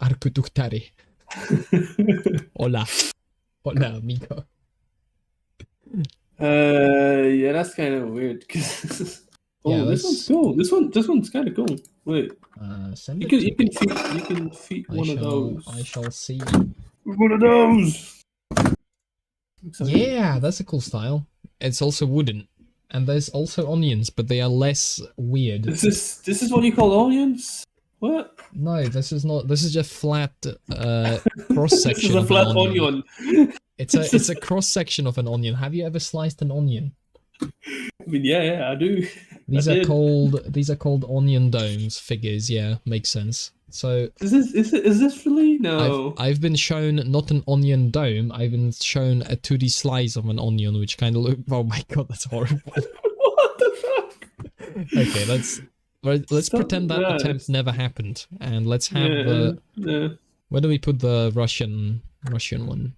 Arkutuktare. Hola. Hola, amigo.
Yeah, that's kind of weird.
Yeah,
this one's cool. This one's kind of cool. Wait,
send
you
it
can
to me.
you can feed one of those.
I shall see.
One of those.
Yeah, that's a cool style. It's also wooden, and there's also onions, but they are less weird.
This is what you call onions? What?
No, this is not. This is just flat cross section.
This is a
of
flat
an onion. It's a cross section of an onion. Have you ever sliced an onion?
I mean, yeah, I do.
These are called onion domes figures. Yeah, makes sense. So
is this really? No.
I've been shown not an onion dome. I've been shown a 2D slice of an onion, which kind of look. Oh my god, that's horrible.
What the fuck?
Okay, let's pretend that attempt never happened, and let's have the. Where do we put the Russian one?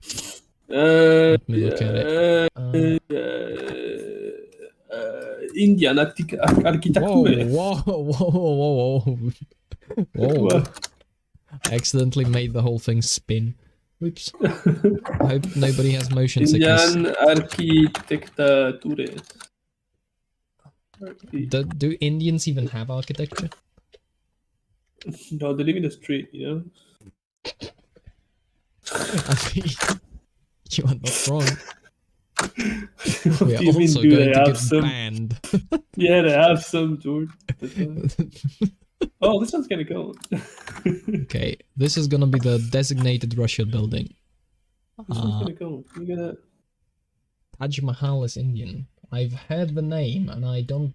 Let me look at it.
Indian architecture.
Whoa. I accidentally made the whole thing spin. Oops. I hope nobody has motion sickness.
Indian architecture.
Do Indians even have architecture?
No, they live in the street, you know?
I mean, you are not wrong. We are
You mean,
also
do
going
they
to
have
get
some-
banned.
Yeah, they have some, dude. Oh, this one's kind of cool.
Okay, this is gonna be the designated Russian building.
This one's kind of cool. Look at that.
Taj Mahal is Indian. I've heard the name, and I don't.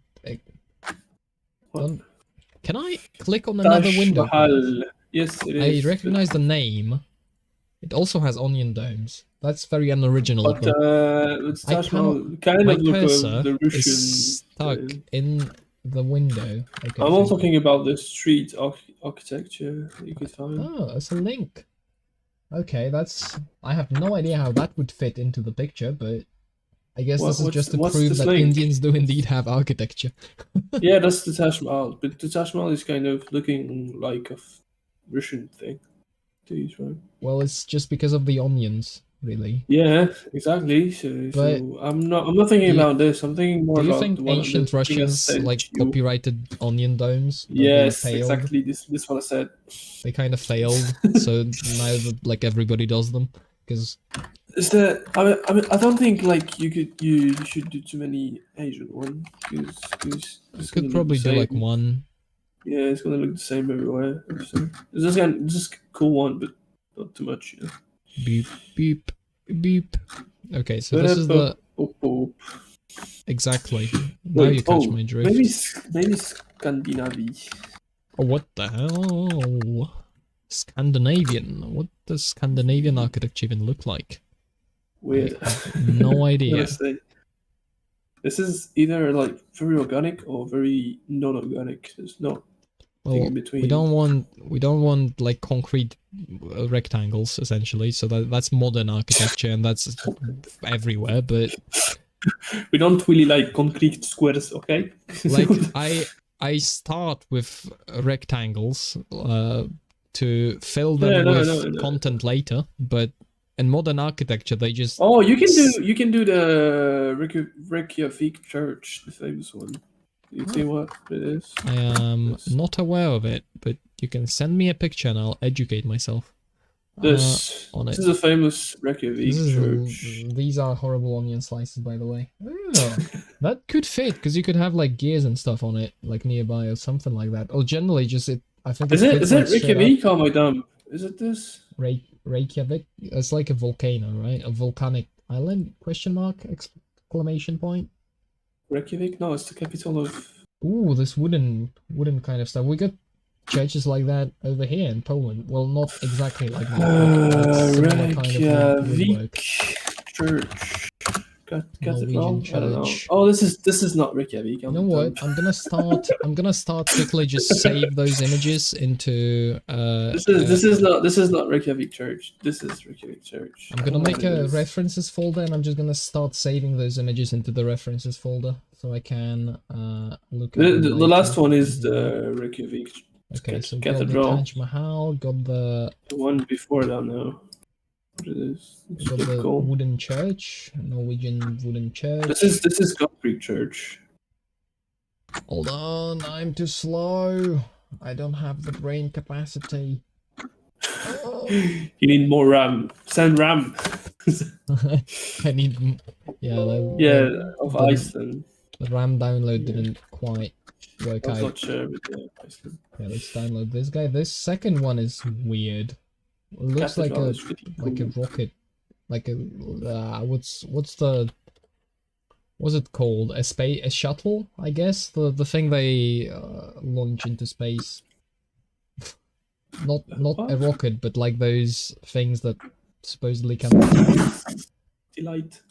Can I click on another
Taj
window?
Mahal. Yes, it is.
I recognize the name. It also has onion domes. That's very unoriginal.
But it's Taj Mahal. Kind
My
of look
cursor
the Russian.
is stuck in the window. Okay,
I'm not talking about the street architecture you could find.
Oh, that's a link. Okay, that's. I have no idea how that would fit into the picture, but I guess this is just to prove that
link?
Indians do indeed have architecture.
Yeah, that's the Taj Mahal, but the Taj Mahal is kind of looking like a Russian thing. Right?
Well, it's just because of the onions, really.
Yeah, exactly. So I'm not thinking about this. I'm thinking more about.
Do you think ancient Russians like copyrighted onion domes?
Yes, exactly. This what I said.
They kind of failed, so now like everybody does them because.
Is that? I mean, I don't think like you should do too many Asian ones because
you could probably do like one.
Yeah, it's gonna look the same everywhere. So it's just a cool one, but not too much. You know?
Beep beep beep. Okay, so this is the exactly. Now you catch my drift.
Maybe Scandinavia.
Oh, what the hell? Scandinavian. What does Scandinavian architecture even look like?
Weird.
No idea.
This is either like very organic or very non-organic. There's no thing in between.
We don't want like concrete rectangles essentially. So that's modern architecture and that's everywhere. But
we don't really like concrete squares. Okay.
Like I start with rectangles to fill them with content later, but. In modern architecture, they just
you can do the Reykjavik church, the famous one. You see what it is?
I am not aware of it, but you can send me a picture and I'll educate myself.
This is a famous Reykjavik church.
These are horrible onion slices, by the way. Oh, that could fit because you could have like gears and stuff on it, like nearby or something like that. Or generally, just it. I think
is it Reykjavik or my dumb? Is it this?
Reykjavik. It's like a volcano, right? A volcanic island? Question mark? Exclamation point.
Reykjavik? No, it's the capital of.
Ooh, this wooden kind of stuff. We got churches like that over here in Poland. Well, not exactly like that, but like similar kind of woodwork.
Church. Got it
Norwegian
wrong. I don't know.
church.
Oh, this is not Reykjavik.
You know what? I'm gonna start quickly. Just save those images into.
This is not Reykjavik Church. This is Reykjavik Church.
I'm gonna make a references folder, and I'm just gonna start saving those images into the references folder, so I can look at
the last one is the Reykjavik.
Okay, so got the Taj Mahal, got the
one before that now. What it is?
Got the wooden church, Norwegian wooden church.
This is Godfrey Church.
Hold on, I'm too slow. I don't have the brain capacity.
You need more RAM. Send RAM.
I need,
of Iceland.
The RAM download didn't quite work out.
I'm not sure with Iceland.
Yeah, let's download this guy. This second one is weird. It looks like a rocket, like a what's it called? A shuttle, I guess. The thing they launch into space. Not a rocket, but like those things that supposedly can.
Delight.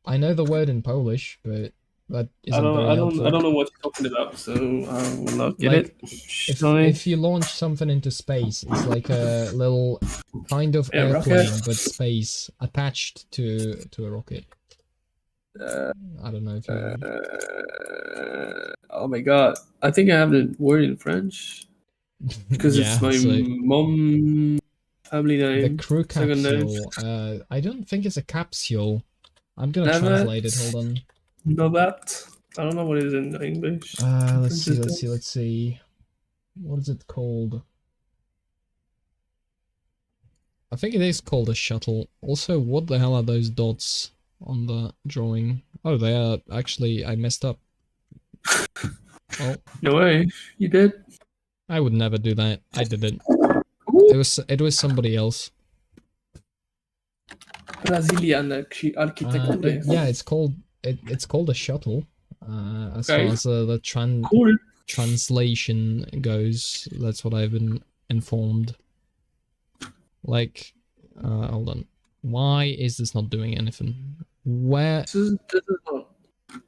I know the word in Polish, but that isn't
I
very helpful.
I don't know what you're talking about, so I will not get
like,
it.
If you launch something into space, it's like a little kind of airplane, rocket. But space attached to a rocket. I don't know if you.
Oh my god! I think I have the word in French because it's my mom family name.
The crew capsule. I don't think it's a capsule. I'm gonna translate it. Hold on.
Novat. I don't know what it is in English.
Let's see. What is it called? I think it is called a shuttle. Also, what the hell are those dots on the drawing? Oh, they are actually. I messed up. Oh.
No way. You did?
I would never do that. I didn't. It was somebody else.
Brazilian architecture.
Yeah, it's called a shuttle. As far as the translation goes, that's what I've been informed. Like, hold on. Why is this not doing anything? Where?
This is not.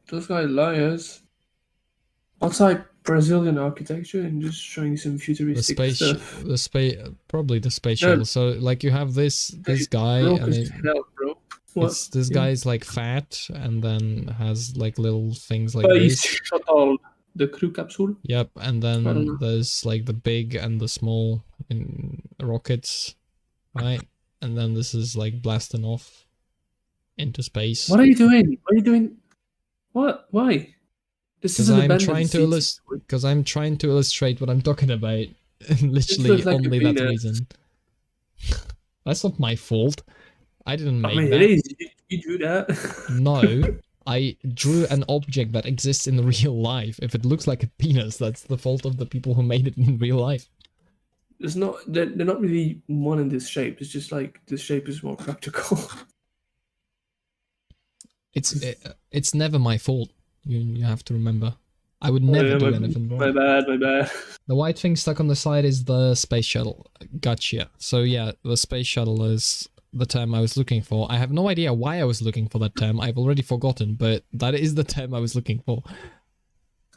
Those guys liars. Outside Brazilian architecture and just showing some futuristic stuff.
Probably the space shuttle. So like you have this guy, and this guy is like fat, and then has like little things like this.
Shuttle, the crew capsule.
Yep, and then there's like the big and the small rockets, right? And then this is like blasting off into space.
What are you doing? What are you doing? What? Why?
Because I'm trying to illustrate what I'm talking about. Literally like only that reason. That's not my fault. I didn't make that.
It is. You drew that.
No, I drew an object that exists in real life. If it looks like a penis, that's the fault of the people who made it in real life.
It's not. They're not really one in this shape. It's just like this shape is more practical.
It's never my fault. You have to remember. I would never do anything wrong.
My bad.
The white thing stuck on the side is the space shuttle. Gotcha. So yeah, the space shuttle is the term I was looking for. I have no idea why I was looking for that term. I've already forgotten, but that is the term I was looking for.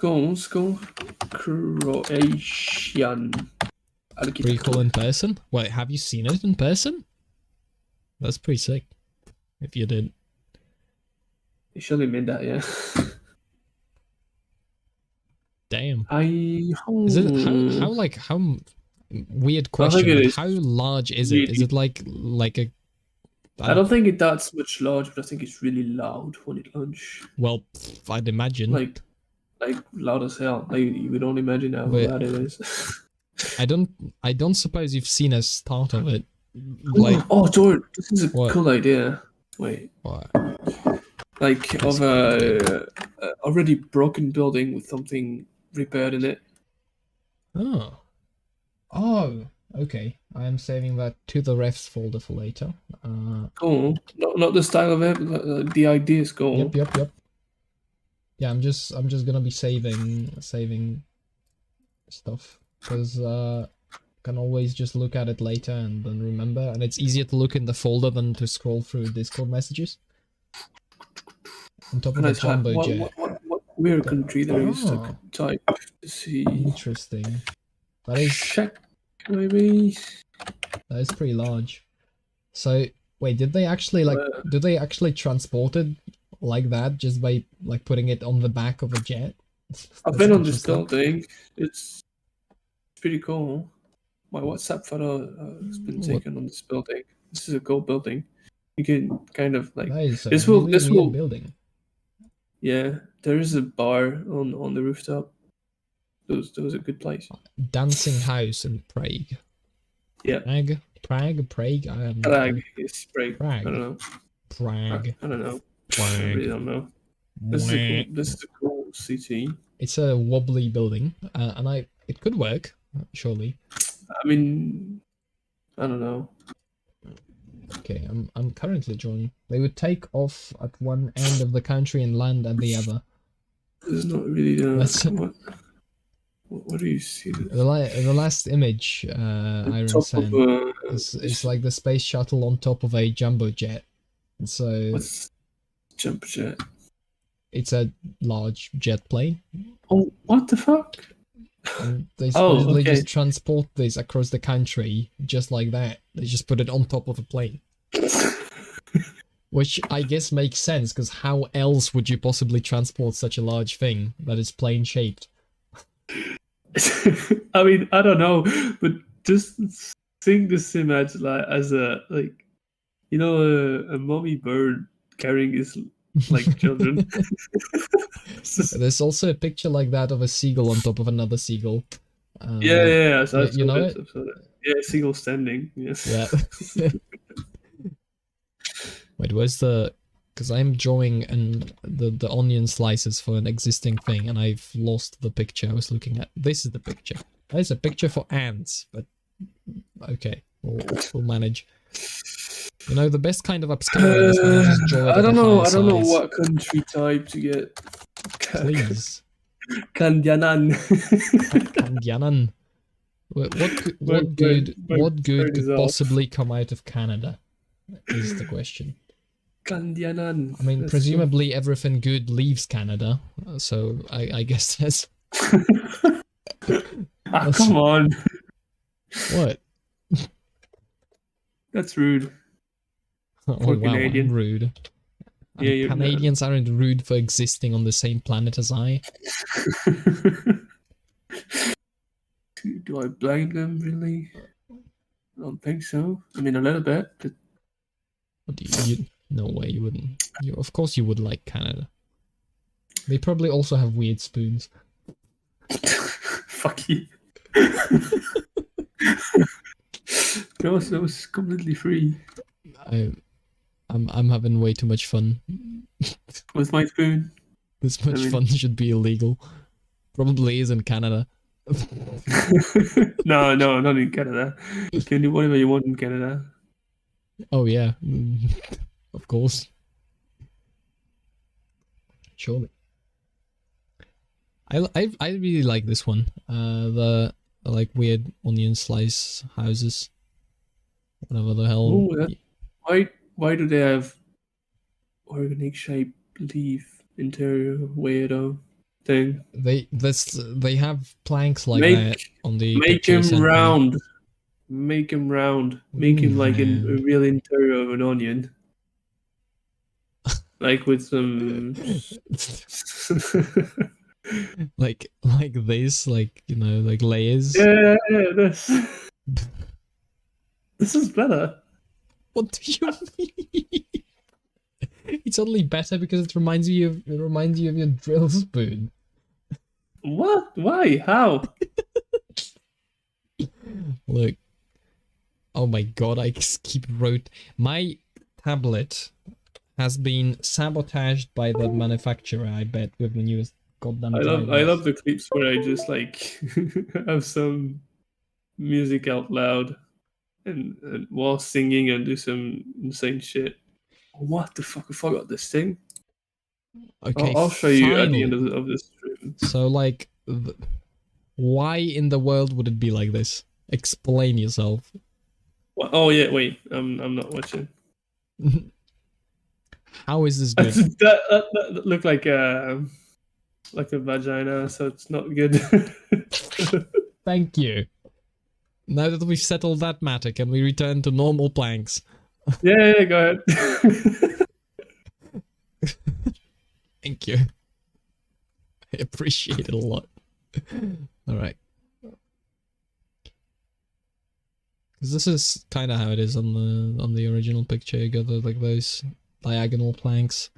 Go. Croatian.
Pretty cool in person? Wait, have you seen it in person? That's pretty sick. If you did.
You surely meant that, yeah.
Damn. Is it how weird question? How large is it? Is it like a?
I don't think it's that much large, but I think it's really loud when it launches.
Well, I'd imagine.
Like loud as hell. Like you would only imagine how loud it is.
I don't suppose you've seen a start of it. Like
George, this is a cool idea. Wait.
What?
Like of a already broken building with something repaired in it.
Oh, okay. I am saving that to the refs folder for later.
Cool. Not the style of it, but the idea is cool.
Yep. Yeah, I'm just gonna be saving stuff. because can always just look at it later and then remember, and it's easier to look in the folder than to scroll through Discord messages. On top of a jumbo jet.
What weird country there is to type to see.
Interesting. That is
Czech, maybe.
That is pretty large. So wait, did they actually did they actually transport it like that just by like putting it on the back of a jet?
I've been on this building. It's pretty cool. My WhatsApp photo has been taken on this building. This is a cool building. You can kind of like
this will building.
Yeah, there is a bar on the rooftop. That was a good place.
Dancing house in Prague.
Yeah.
Prague.
Prague is Prague. I don't know.
Prague.
I don't know.
Prague.
I really don't know. This is a cool city.
It's a wobbly building, and it could work, surely.
I mean, I don't know.
Okay, I'm currently drawing. They would take off at one end of the country and land at the other.
There's not really what do you see?
The last image, Iron Sand, it's like the space shuttle on top of a jumbo jet. And so
what's jumbo jet?
It's a large jet plane.
Oh, what the fuck?
And they supposedly just transport this across the country just like that. They just put it on top of a plane. Which I guess makes sense, because how else would you possibly transport such a large thing that is plane shaped?
I mean, I don't know, but just think this image like as a mommy bird carrying his children.
There's also a picture like that of a seagull on top of another seagull.
Yeah.
You know it?
Yeah, seagull standing. Yes.
Yeah. Wait, where's the? Because I'm drawing the onion slices for an existing thing, and I've lost the picture I was looking at. This is the picture. There's a picture for ants, but okay, we'll manage. You know, the best kind of upscaling is when you just draw it. I don't know
what country type to get.
Please.
Kandyanan.
Kandyanan. What good could possibly come out of Canada? Is the question.
Kandyanan.
I mean, presumably everything good leaves Canada, so I guess that's.
Come on.
What?
That's rude.
Oh wow, Canadian. I'm rude.
Yeah,
Canadians aren't rude for existing on the same planet as I.
Do I blame them, really? I don't think so. I mean, a little bit, but...
No way, you wouldn't. Of course you would like Canada. They probably also have weird spoons.
Fuck you. That was completely free.
I'm having way too much fun.
With my spoon?
This much fun should be illegal. Probably is in Canada.
No, not in Canada. You can do whatever you want in Canada.
Oh yeah, of course. Surely. I really like this one. The weird onion slice houses. Whatever the hell.
Ooh, why do they have organic shape leaf interior weirdo thing?
They have planks like that on the.
Make him round. Make him round. Make him like a real interior of an onion. Like with some
like this, like, you know, like layers.
Yeah, this. This is better.
What do you mean? It's only better because it reminds you of your drill spoon.
What? Why? How?
Look. Oh my god, I just keep my tablet has been sabotaged by the manufacturer, I bet, with the newest goddamn
I love the clips where I just like have some music out loud and while singing and do some insane shit. What the fuck? I forgot this thing.
Okay,
I'll show you at the end of this stream.
So like Why in the world would it be like this? Explain yourself.
Oh yeah, wait. I'm not watching.
How is this good?
That looked like a vagina, so it's not good.
Thank you. Now that we've settled that matter, can we return to normal planks?
Yeah, go ahead.
Thank you. I appreciate it a lot. Alright. Because this is kind of how it is on the original picture. You got like those diagonal planks.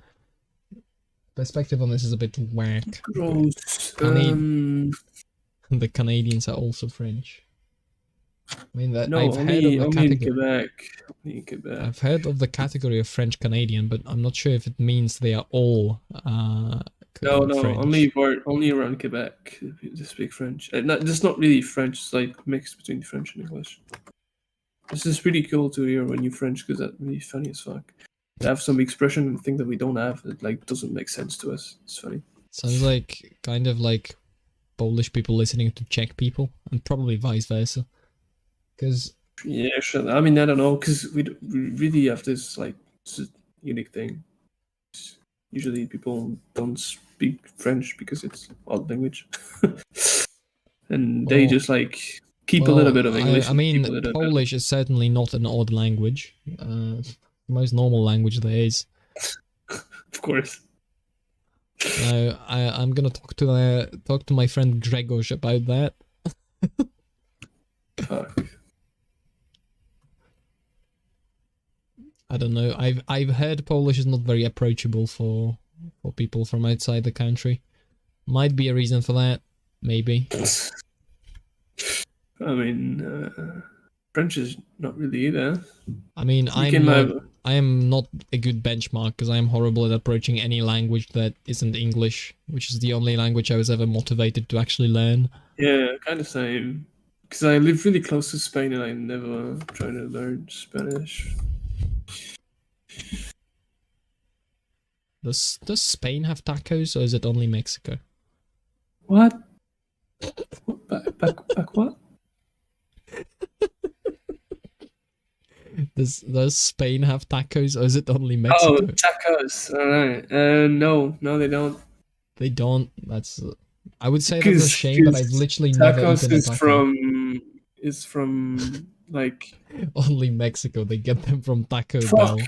Perspective on this is a bit whack.
Gross.
The Canadians are also French. I mean that
No,
I've heard of the
only in
category.
Quebec. Only in Quebec.
I've heard of the category of French Canadian, but I'm not sure if it means they are all
No,
French.
only around Quebec they speak French. It's not really French. It's like mixed between French and English. This is pretty cool to hear when you French because that's really funny as fuck. They have some expression and thing that we don't have that like doesn't make sense to us. It's funny.
Sounds like kind of like Polish people listening to Czech people, and probably vice versa. Because
yeah, sure. I mean, I don't know, because we really have this like unique thing. Usually, people don't speak French because it's odd language, and they just like keep a little bit of English.
I mean, Polish is certainly not an odd language. The most normal language there is.
Of course.
So I'm gonna talk to my friend Grzegorz about that.
Fuck.
I don't know. I've heard Polish is not very approachable for people from outside the country. Might be a reason for that. Maybe.
I mean, French is not really either.
I mean, I am not a good benchmark because I am horrible at approaching any language that isn't English, which is the only language I was ever motivated to actually learn.
Yeah, kind of same. Because I live really close to Spain and I never tried to learn Spanish.
Does Spain have tacos, or is it only Mexico?
What? Back what?
Does Spain have tacos, or is it only Mexico?
Oh, tacos. All right. No, they don't.
They don't. That's. I would say that's a shame, but I've literally never eaten a taco.
Is from like
only Mexico. They get them from Taco Bell.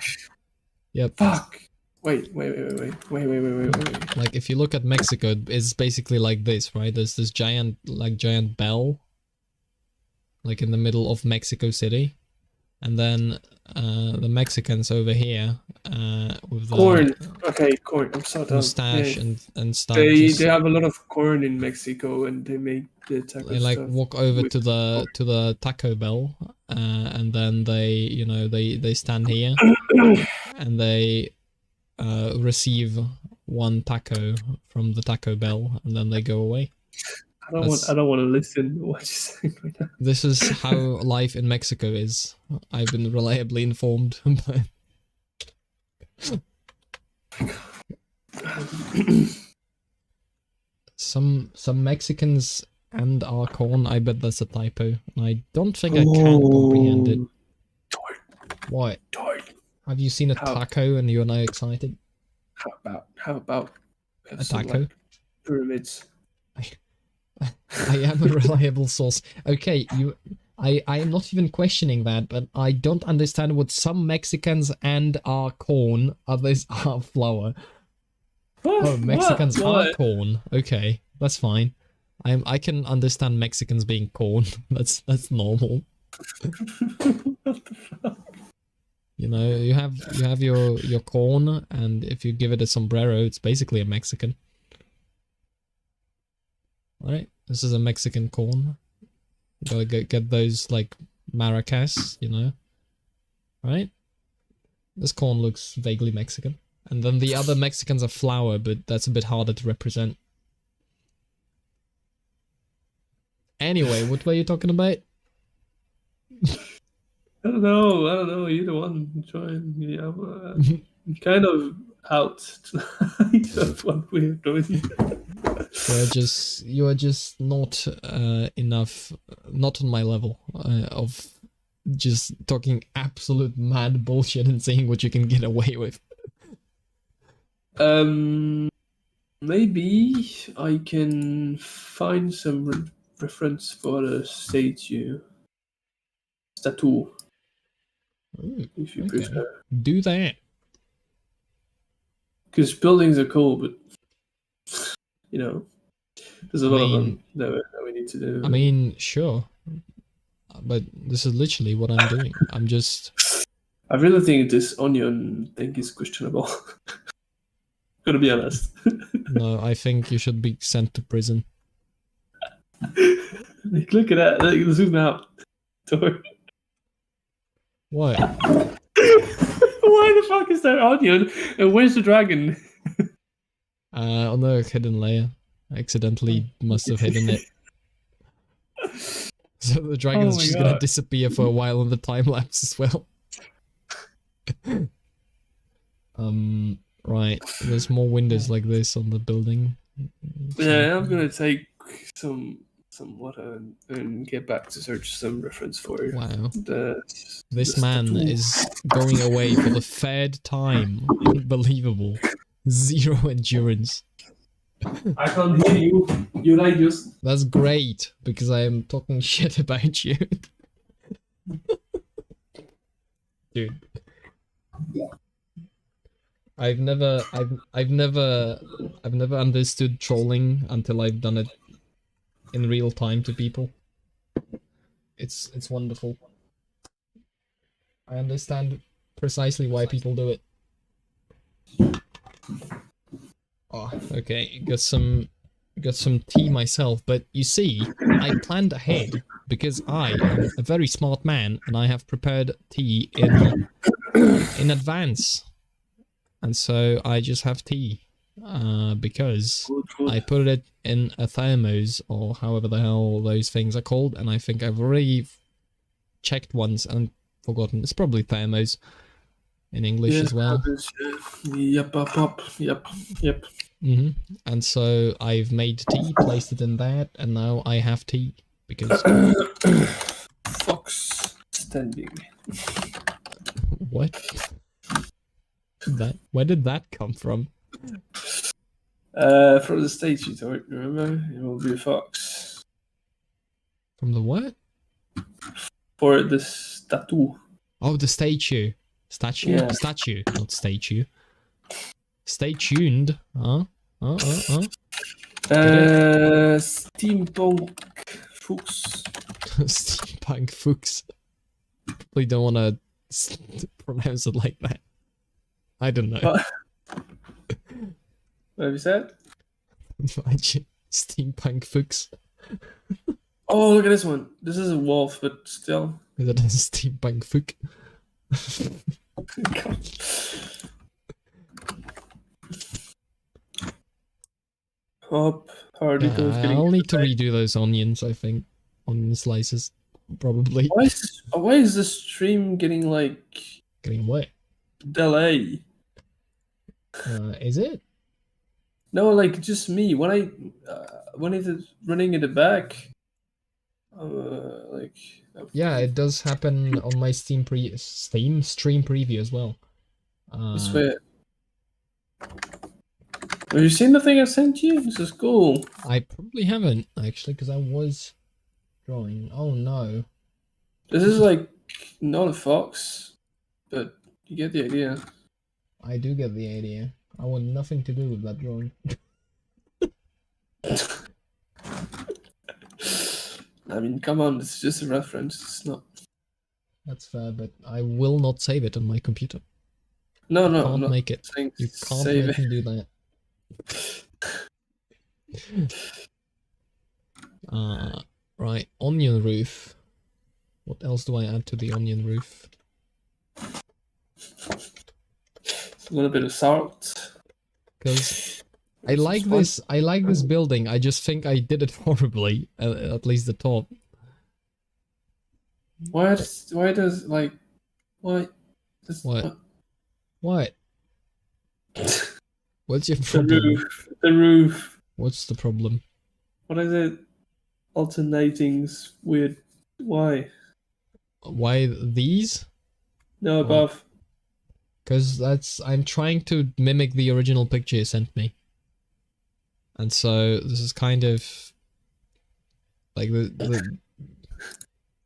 Yep.
Fuck. Wait.
Like if you look at Mexico, it's basically like this, right? There's this giant bell, like in the middle of Mexico City, and then the Mexicans over here with the
corn. Okay, corn. I'm so dumb.
Mustache and stuff.
They have a lot of corn in Mexico, and they make the taco.
They like walk over to the Taco Bell, and then they stand here, and they receive one taco from the Taco Bell, and then they go away.
I don't want to listen to what you're saying right now.
This is how life in Mexico is. I've been reliably informed. Some Mexicans and our corn. I bet that's a typo. I don't think I can comprehend it. What? Have you seen a taco and you're now excited?
How about
a taco?
Like pyramids.
I am a reliable source. Okay, I am not even questioning that, but I don't understand what some Mexicans and our corn, others are flour.
What?
Oh, Mexicans are corn. Okay, that's fine. I can understand Mexicans being corn. That's normal.
What the fuck?
You know, you have your corn, and if you give it a sombrero, it's basically a Mexican. Alright, this is a Mexican corn. You gotta get those, like, maracas, you know? Right? This corn looks vaguely Mexican. And then the other Mexicans are flour, but that's a bit harder to represent. Anyway, what were you talking about?
I don't know. You're the one trying. Yeah, I'm kind of out of what we're doing.
You are just not enough, not on my level of just talking absolute mad bullshit and saying what you can get away with.
Maybe I can find some reference for the statue. Statue.
Ooh,
if you
okay.
prefer.
Do that.
Because buildings are cool, but you know, there's a lot of them that we need to do.
I mean, sure. But this is literally what I'm doing. I'm just...
I really think this onion thing is questionable. Gotta be honest.
No, I think you should be sent to prison.
Like, look at that. Like, zoom out.
What?
Why the fuck is that onion? And where's the dragon?
On the hidden layer. I accidentally must have hidden it. So the dragon's just gonna disappear for a while in the time lapse as well. Right. There's more windows like this on the building.
Yeah, I'm gonna take some water and get back to search some reference for you.
Wow. This man is going away for the third time. Unbelievable. 0 endurance.
I can't hear you. You like this?
That's great, because I am talking shit about you. Dude. I've never understood trolling until I've done it in real time to people. It's wonderful. I understand precisely why people do it. Oh, okay, got some tea myself, but you see, I planned ahead because I am a very smart man and I have prepared tea in advance. And so I just have tea because I put it in a thermos or however the hell those things are called, and I think I've already checked once and forgotten. It's probably thermos in English as well.
Yep.
And so I've made tea, placed it in that, and now I have tea because
fox standing.
What? Where did that come from?
From the statue, remember? It will be a fox.
From the what?
For the statue.
Oh, the statue. Statue? Yeah. Statue, not statue. Stay tuned.
Steampunk fuchs.
Steampunk fuchs. We don't want to pronounce it like that. I don't know.
What have you said?
Steampunk fuchs.
Oh, look at this one. This is a wolf, but still.
Is that a steampunk fuck? I'll need to redo those onions, I think. Onion slices, probably.
Why is the stream getting like...
Getting what?
Delay.
Is it?
No, like just me. When it's running in the back, like...
Yeah, it does happen on my Steam stream preview as well.
I swear. Have you seen the thing I sent you? This is cool.
I probably haven't, actually, because I was drawing. Oh, no.
This is like not a fox, but you get the idea.
I do get the idea. I want nothing to do with that drawing.
I mean, come on, it's just a reference. It's not...
That's fair, but I will not save it on my computer.
No,
you can't make it. You can't make me do that. Right, onion roof. What else do I add to the onion roof?
A little bit of salt.
Because I like this building. I just think I did it horribly, at least the top.
Why does like what?
What? What's your problem?
The roof.
What's the problem?
What is it? Alternating's weird. Why?
Why these?
No, above.
Because I'm trying to mimic the original picture you sent me. And so this is kind of like the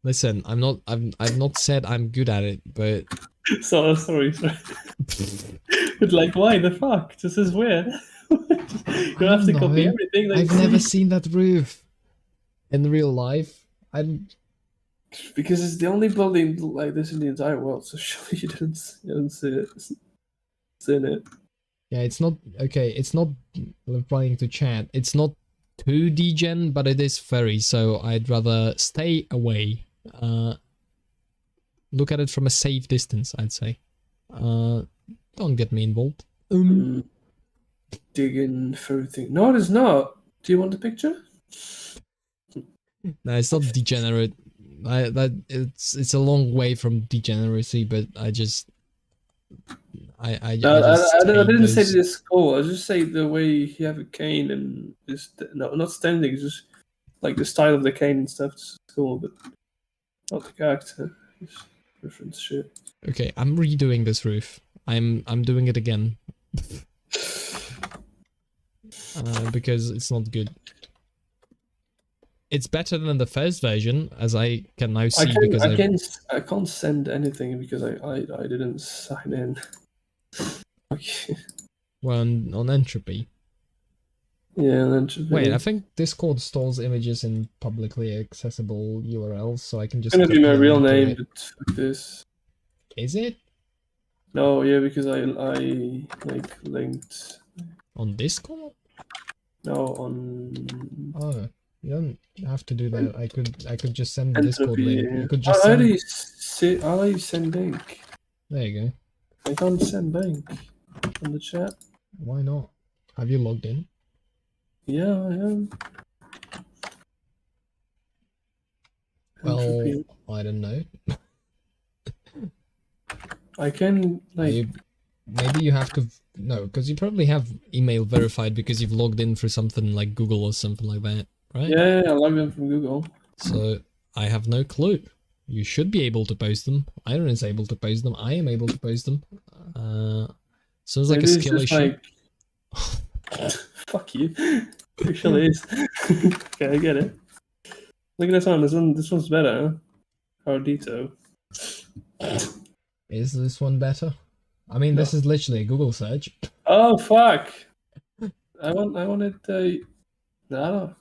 listen, I've not said I'm good at it, but
sorry. But like, why the fuck? This is weird. You don't have to copy everything.
I've never seen that roof in real life.
Because it's the only building like this in the entire world, so surely you didn't see it. Seen it.
Yeah, it's not okay. It's not replying to chat. It's not too degen, but it is furry. So I'd rather stay away. Look at it from a safe distance, I'd say. Don't get me involved.
Digging through things. No, it is not. Do you want the picture?
No, it's not degenerate. It's a long way from degeneracy, but I
didn't say this is cool. I just say the way you have a cane and is not standing. It's just like the style of the cane and stuff is cool, but not the character. It's different shit.
Okay, I'm redoing this roof. I'm doing it again. Because it's not good. It's better than the first version, as I can now see.
I can't send anything because I didn't sign in. Okay.
Well, on Entropy.
Yeah, on Entropy.
Wait, I think Discord stores images in publicly accessible URLs, so I can just.
It's gonna be my real name, but fuck this.
Is it?
No, yeah, because I like linked.
On Discord?
No, on.
Oh. You don't have to do that. I could just send the Discord
Entropy,
link.
Yeah.
You could just
how do you send link?
There you
go. I can't send link on the chat.
Why not? Have you logged in?
Yeah, I am.
Well, Entropy. I don't know.
I can like.
Maybe you have to. No, because you probably have email verified because you've logged in for something like Google or something like that. Right?
Yeah, I logged in from Google.
So I have no clue. You should be able to post them. Iron is able to post them. I am able to post them. Sounds like a skill issue.
Like... Fuck you. It actually is. Okay, I get it. Look at this one. This one's better. Ardito.
Is this one better? I mean, this is literally a Google search.
Oh fuck! I wanted to. No.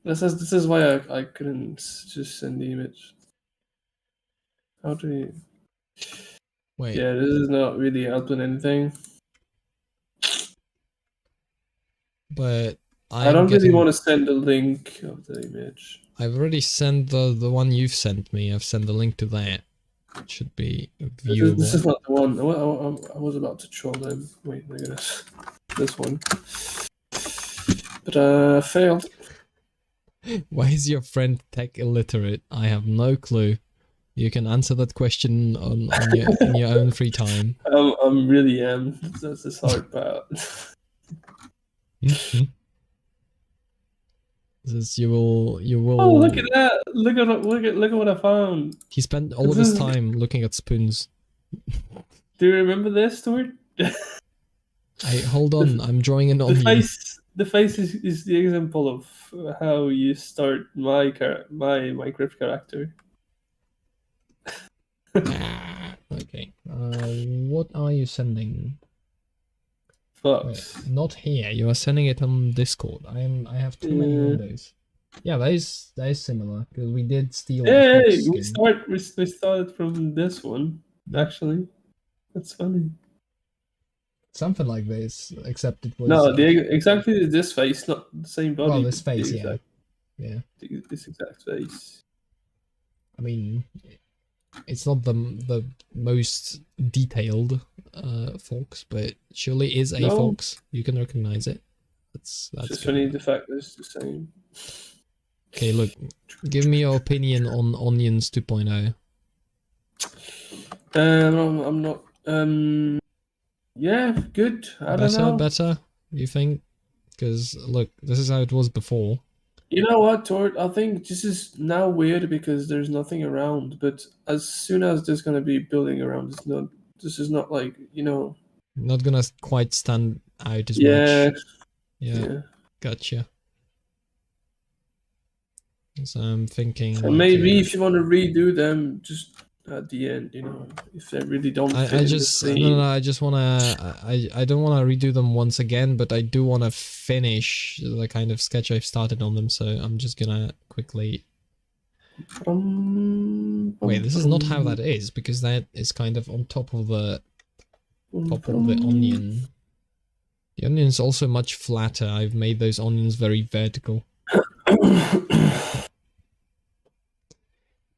This is why I couldn't just send the image. How do you?
Wait.
Yeah, this is not really helping anything.
But
I don't really want to send a link of the image.
I've already sent the one you've sent me. I've sent the link to that. It should be viewable.
This is not the one. I was about to troll them. Wait, I gotta this one. But failed.
Why is your friend tech illiterate? I have no clue. You can answer that question in your own free time.
I'm really That's the hard part.
This you will.
Oh, look at that! Look at what I found.
He spent all of his time looking at spoons.
Do you remember this, Stuart?
Hey, hold on. I'm drawing an onion.
The face is the example of how you start my Minecraft character.
Okay. What are you sending?
Fox.
Wait, not here. You are sending it on Discord. I have too many windows. Yeah, that is similar because we did steal.
Hey, we started from this one. Actually, that's funny.
Something like this, except it was
exactly this face, not the same body.
Well, this face,
yeah.
This
exact face.
I mean, it's not the most detailed fox, but surely is a fox. You can recognize it. That's
just funny the fact that it's the same.
Okay, look, give me your opinion on Onions 2.0.
I'm not. Yeah, good. I don't know.
Better, you think? Because look, this is how it was before.
You know what, Tord? I think this is now weird because there's nothing around. But as soon as there's gonna be building around, it's not. This is not like
Not gonna quite stand out as
Yeah.
much. Yeah. Gotcha. So I'm thinking.
So maybe if you want to redo them, just at the end, if they really don't fit in the scene.
No, I just wanna. I don't wanna redo them once again, but I do wanna finish the kind of sketch I've started on them. So I'm just gonna quickly. Wait, this is not how that is, because that is kind of on top of the onion. The onion is also much flatter. I've made those onions very vertical.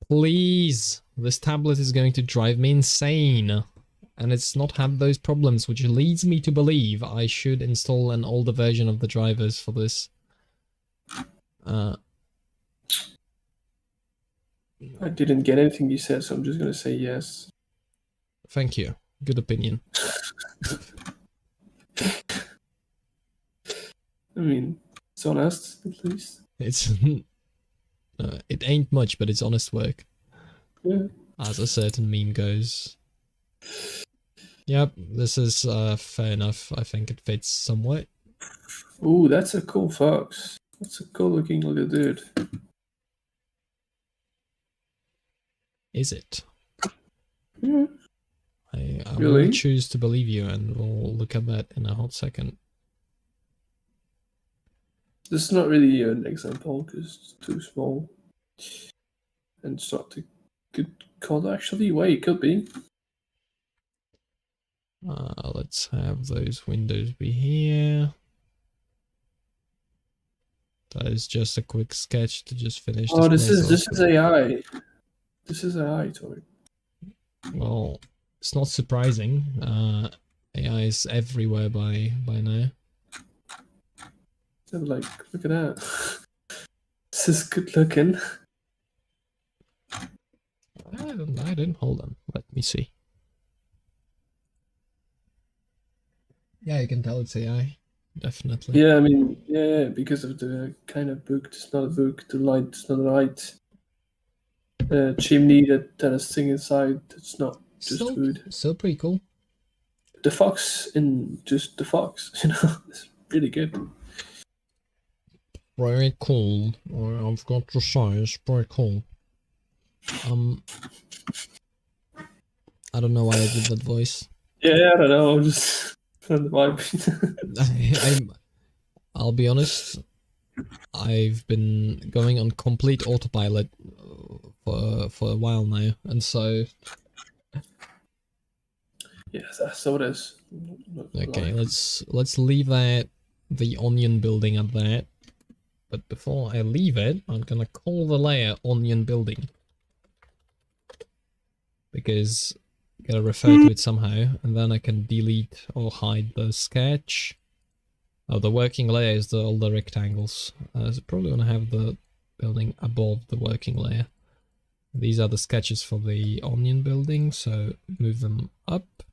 Please, this tablet is going to drive me insane. And it's not had those problems, which leads me to believe I should install an older version of the drivers for this.
I didn't get anything you said, so I'm just gonna say yes.
Thank you. Good opinion.
I mean, it's honest, at least.
It's it ain't much, but it's honest work.
Yeah.
As a certain meme goes. Yep, this is fair enough. I think it fits somewhat.
Ooh, that's a cool fox. That's a cool looking little dude.
Is it?
Yeah.
I
Really?
will choose to believe you, and we'll look at that in a hot second.
This is not really an example because it's too small. And it's not a good color, actually. Wait, it could be.
Let's have those windows be here. That is just a quick sketch to just finish.
Oh, this is AI. This is AI, Tori.
Well, it's not surprising. AI is everywhere by now.
So, like, look at that. This is good looking.
I didn't. Hold on. Let me see. Yeah, you can tell it's AI. Definitely.
Yeah, I mean, yeah, because of the kind of book. It's not a book. The light, it's not a light. Chimney that has thing inside. It's not just food.
Still pretty cool.
The fox in just the fox, it's really good.
Very cool. I've got to say, it's pretty cool. I don't know why I did that voice.
Yeah, I don't know. I'm just on the vibe.
I'll be honest. I've been going on complete autopilot for a while now, and so.
Yes, so it is.
Okay, let's leave the onion building at that. But before I leave it, I'm gonna call the layer onion building. Because I gotta refer to it somehow, and then I can delete or hide the sketch. Oh, the working layer is all the rectangles. So probably want to have the building above the working layer. These are the sketches for the onion building, so move them up.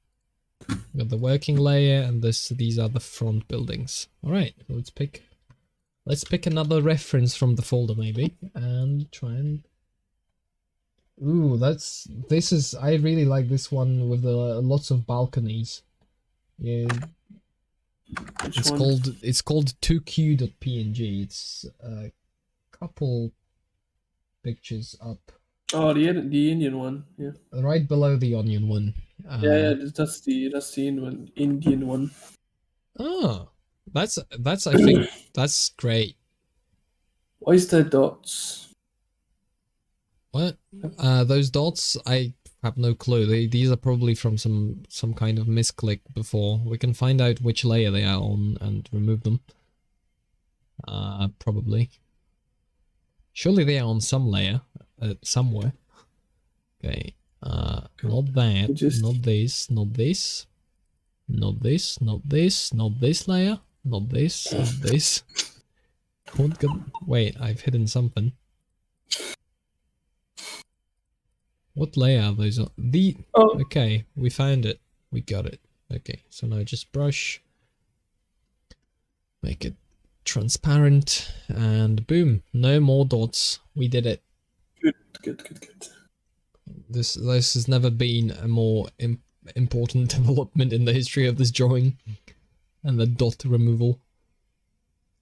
Got the working layer, and these are the front buildings. All right, let's pick another reference from the folder maybe, and try and. Ooh, I really like this one with lots of balconies. Yeah. It's called 2q.png. It's a couple pictures up.
Oh, the Indian one, yeah.
Right below the onion one.
Yeah, that's the Indian one.
Oh, that's I think that's great.
Why is there dots?
What? Those dots, I have no clue. These are probably from some kind of misclick before. We can find out which layer they are on and remove them. Probably. Surely they are on some layer, somewhere. Okay. Not that. Not this. Not this. Not this. Not this. Not this layer. Not this. Not this. Wait, I've hidden something. What layer are those on? Okay, we found it. We got it. Okay, so now just brush, make it transparent, and boom, no more dots. We did it.
Good.
This has never been a more important development in the history of this drawing. And the dot removal.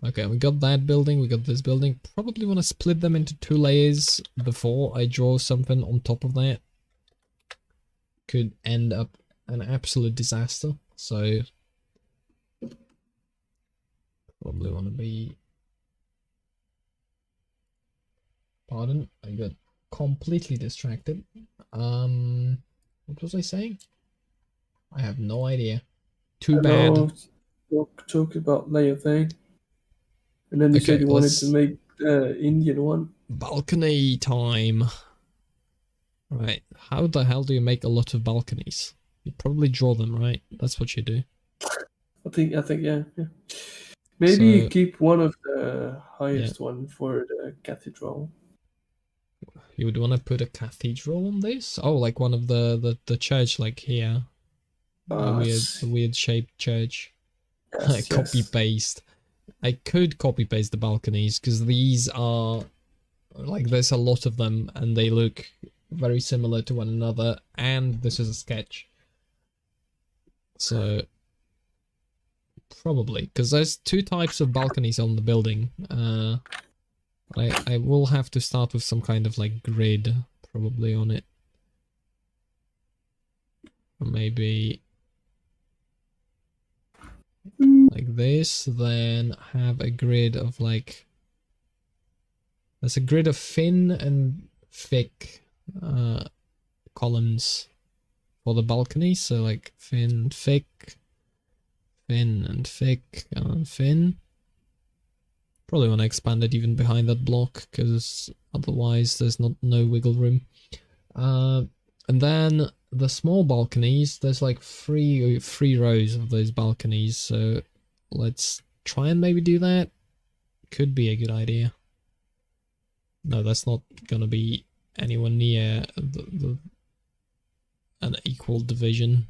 Okay, we got that building, we got this building. Probably want to split them into 2 layers before I draw something on top of that. Could end up an absolute disaster, so probably want to be... Pardon, I got completely distracted. What was I saying? I have no idea. Too bad.
Talk about layer thing. And then you said you wanted to make Indian one.
Balcony time. Right. How the hell do you make a lot of balconies? You probably draw them, right? That's what you do.
I think yeah. Maybe so, keep one of the highest one for the cathedral.
You would want to put a cathedral on this? Oh, like one of the church, like here. A weird shaped church.
Yes,
copy paste. I could copy paste the balconies because these are like there's a lot of them and they look very similar to one another, and this is a sketch. So probably because there's 2 types of balconies on the building. I will have to start with some kind of like grid probably on it. Or maybe like this, then have a grid of like... There's a grid of thin and thick columns for the balcony, so like thin, thick, thin and thick, and thin. Probably want to expand it even behind that block, because otherwise there's no wiggle room. And then the small balconies, there's like three rows of those balconies, so let's try and maybe do that. Could be a good idea. No, that's not gonna be anywhere near an equal division.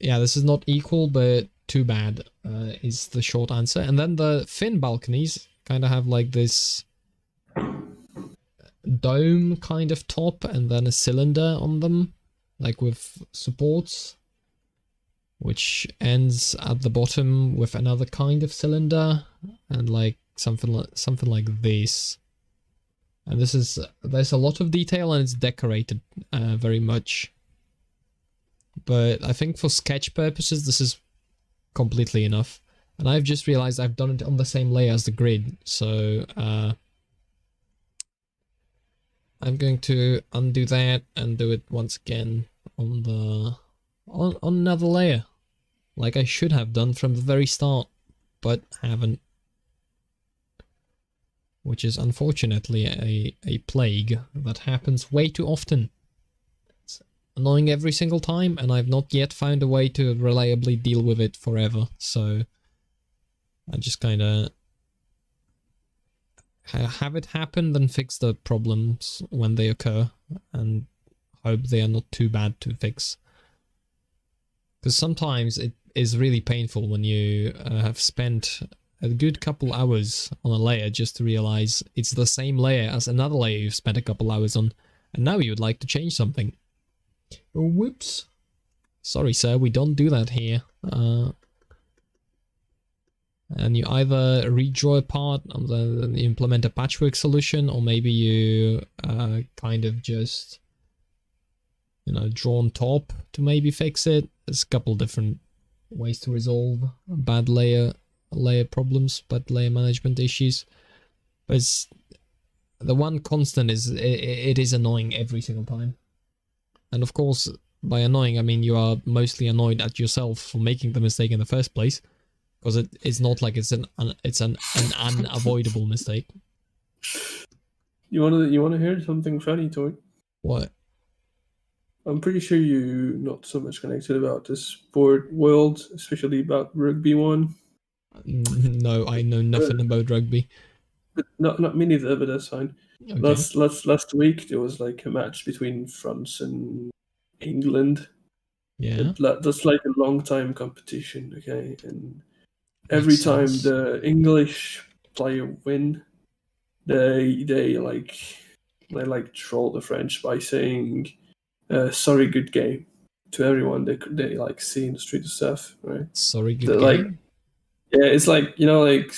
Yeah, this is not equal, but too bad is the short answer. And then the thin balconies kind of have like this dome kind of top and then a cylinder on them, like with supports, which ends at the bottom with another kind of cylinder and like something like this. And there's a lot of detail and it's decorated very much. But I think for sketch purposes this is completely enough. And I've just realized I've done it on the same layer as the grid, so I'm going to undo that and do it once again on another layer, like I should have done from the very start, but haven't. Which is unfortunately a plague that happens way too often. It's annoying every single time, and I've not yet found a way to reliably deal with it forever, so I just kind of have it happen, then fix the problems when they occur, and hope they are not too bad to fix. Because sometimes it is really painful when you have spent a good couple hours on a layer just to realize it's the same layer as another layer you've spent a couple hours on, and now you would like to change something. Oh, whoops. Sorry, sir, we don't do that here. And you either redraw a part and then implement a patchwork solution, or maybe you kind of just, draw on top to maybe fix it. There's a couple different ways to resolve bad layer problems, bad layer management issues. But the one constant is it is annoying every single time. And of course, by annoying, I mean you are mostly annoyed at yourself for making the mistake in the first place, because it's not like it's an unavoidable mistake.
You wanna hear something funny, Toy?
What?
I'm pretty sure you're not so much connected about the sport world, especially about rugby one.
No, I know nothing about rugby.
But not me neither, but that's fine. Okay. Last week there was like a match between France and England,
Yeah.
That's like a long time competition, okay? And every
Makes
time
sense.
the English player win, they like troll the French by saying sorry, good game to everyone they like see in the street and stuff, right?
Sorry, good
They're like,
game.
yeah, it's like, like,